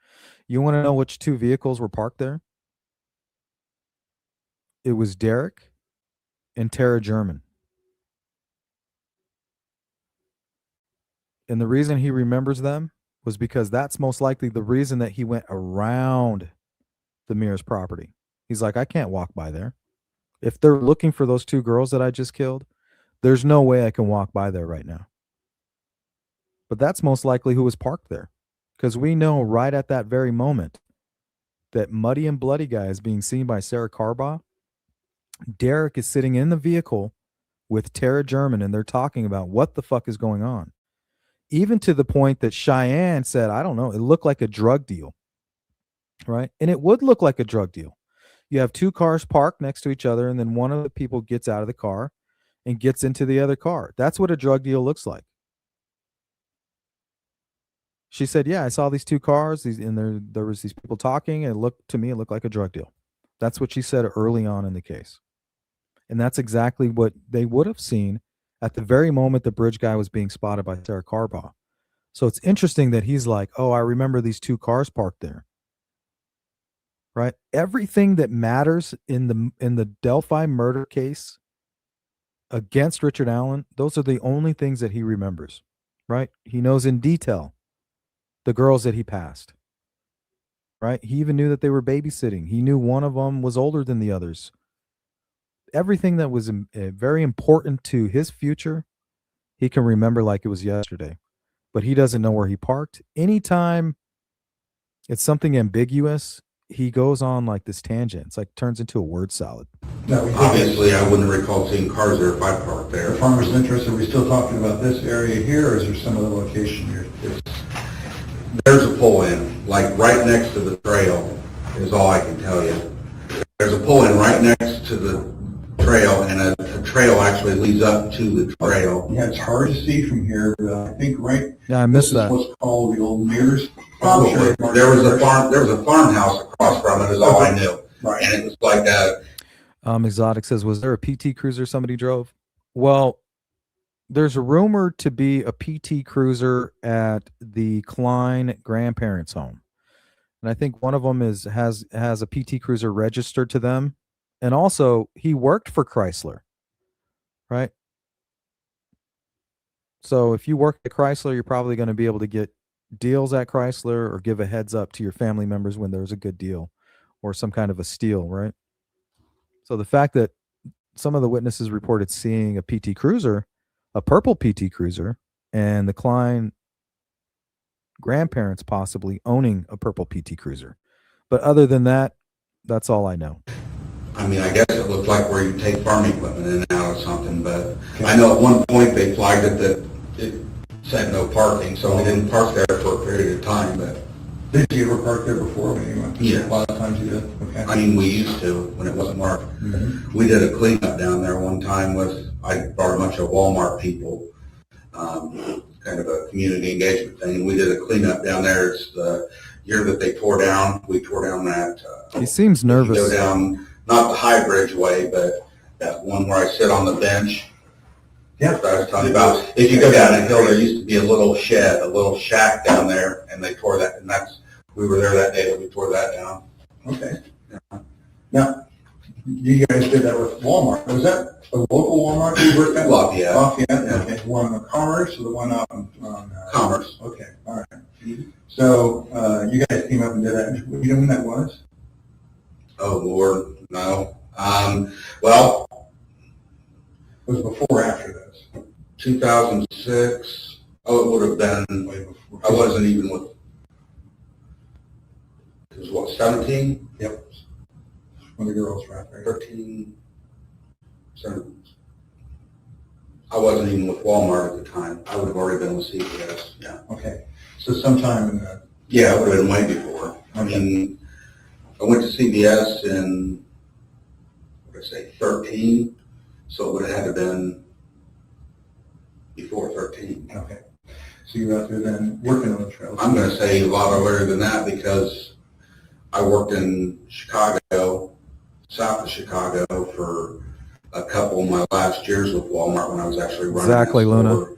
You want to know which 2 vehicles were parked there? It was Derek and Tara German. And the reason he remembers them was because that's most likely the reason that he went around the Mears property. He's like, I can't walk by there. If they're looking for those 2 girls that I just killed, there's no way I can walk by there right now. But that's most likely who was parked there, because we know right at that very moment that Muddy and Bloody Guy is being seen by Sarah Carbaugh. Derek is sitting in the vehicle with Tara German, and they're talking about what the fuck is going on. Even to the point that Cheyenne said, I don't know, it looked like a drug deal, right? And it would look like a drug deal. You have 2 cars parked next to each other, and then one of the people gets out of the car and gets into the other car. That's what a drug deal looks like. She said, yeah, I saw these 2 cars, and there was these people talking, and it looked like a drug deal. That's what she said early on in the case. And that's exactly what they would have seen at the very moment the bridge guy was being spotted by Sarah Carbaugh. So it's interesting that he's like, oh, I remember these 2 cars parked there. Right? Everything that matters in the Delphi murder case against Richard Allen, those are the only things that he remembers. Right? He knows in detail the girls that he passed. Right? He even knew that they were babysitting. He knew one of them was older than the others. Everything that was very important to his future, he can remember like it was yesterday. But he doesn't know where he parked. Anytime it's something ambiguous, he goes on like this tangent. It's like turns into a word salad. obviously I wouldn't recall seeing cars there if I parked there. The farmer's interest, are we still talking about this area here, or is there some other location here? There's a pull-in, like right next to the trail is all I can tell you. There's a pull-in right next to the trail, and a trail actually leads up to the trail. Yeah, it's hard to see from here, but I think Yeah, I missed that. This is what's called the old Mears. Probably. There was a farmhouse across from it is all I knew. Right. And it was like that. Exotic says, was there a PT Cruiser somebody drove? Well, there's a rumor to be a PT Cruiser at the Klein grandparents' home. And I think one of them has a PT Cruiser registered to them. And also, he worked for Chrysler, right? So if you work at Chrysler, you're probably going to be able to get deals at Chrysler or give a heads up to your family members when there's a good deal or some kind of a steal, right? So the fact that some of the witnesses reported seeing a PT Cruiser, a purple PT Cruiser, and the Klein grandparents possibly owning a purple PT Cruiser. But other than that, that's all I know. I mean, I guess it looked like where you take farm equipment in and out or something, but I know at one point they flagged it that it said no parking, so we didn't park there for a period of time, but. Did you ever park there before when you went? Yeah. A lot of times you did, okay. I mean, we used to when it wasn't marked. Mm-hmm. We did a cleanup down there one time with, I brought a bunch of Walmart people, because kind of a community engagement thing. We did a cleanup down there. It's the year that they tore down. We tore down that. He seems If you nervous. go down, not the High Bridge way, but that one where I sit on the bench. Yeah. That I was telling you about. If you go down that hill, there used to be a little shed, a little shack down there, and they tore that. And we were there that day that we tore that down. Okay. Now, you guys did that with Walmart. Was that a local Walmart you worked at? Lafayette. Lafayette, Yeah. okay. One on Commerce or the one out on Commerce. Okay, all right. So you guys came up and did that. You know when that was? Oh, Lord, no. Well, It was before or after this? 2006. Oh, it would have been, Way before. I wasn't even with, it was what, 17? Yep. When the girls were out there. 13, 17. I wasn't even with Walmart at the time. I would have already been with CVS, yeah. Okay. So sometime in the, Yeah, it would have been way before. I mean, I went to CVS in, what did I say, 13, so it would have had to been before 13. okay. So you were out there then working on the trails. I'm going to say a lot earlier than that because I worked in Chicago, south of Chicago, for a couple of my last years with Walmart when I was actually running Exactly, that Luna. store.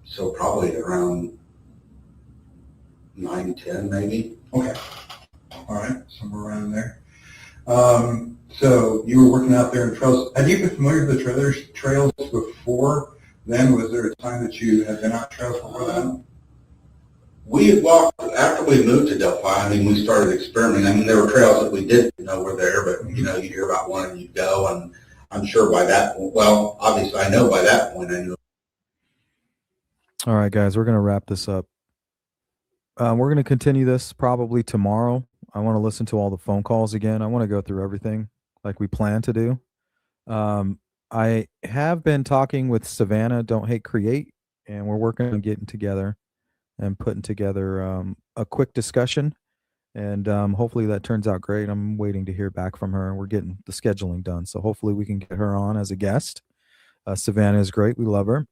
So probably around 9, 10 maybe. Okay. All right, somewhere around there. So you were working out there in trails. Had you been familiar with the trails before then? Was there a time that you had been out trails before that? We had walked, after we moved to Delphi, I mean, we started experimenting. I mean, there were trails that we didn't know were there, but, you know, you hear about one and you go, and I'm sure by that point, well, obviously I know by that point I knew. All right, guys, we're going to wrap this up. We're going to continue this probably tomorrow. I want to listen to all the phone calls again. I want to go through everything like we plan to do. I have been talking with Savannah, Don't Hate Create, and we're working on getting together and putting together a quick discussion. And hopefully that turns out great. I'm waiting to hear back from her. We're getting the scheduling done. So hopefully we can get her on as a guest. Savannah is great. We love her.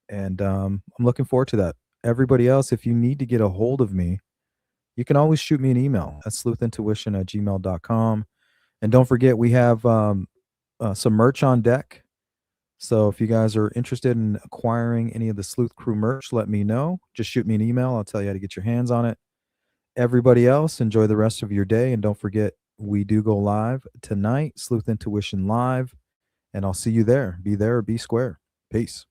And I'm looking forward to that. Everybody else, if you need to get a hold of me, you can always shoot me an email at sleuthintuition@gmail.com. And don't forget, we have some merch on deck. So if you guys are interested in acquiring any of the Sleuth Crew merch, let me know. Just shoot me an email. I'll tell you how to get your hands on it. Everybody else, enjoy the rest of your day. And don't forget, we do go live tonight, Sleuth Intuition Live. And I'll see you there. Be there or be square. Peace.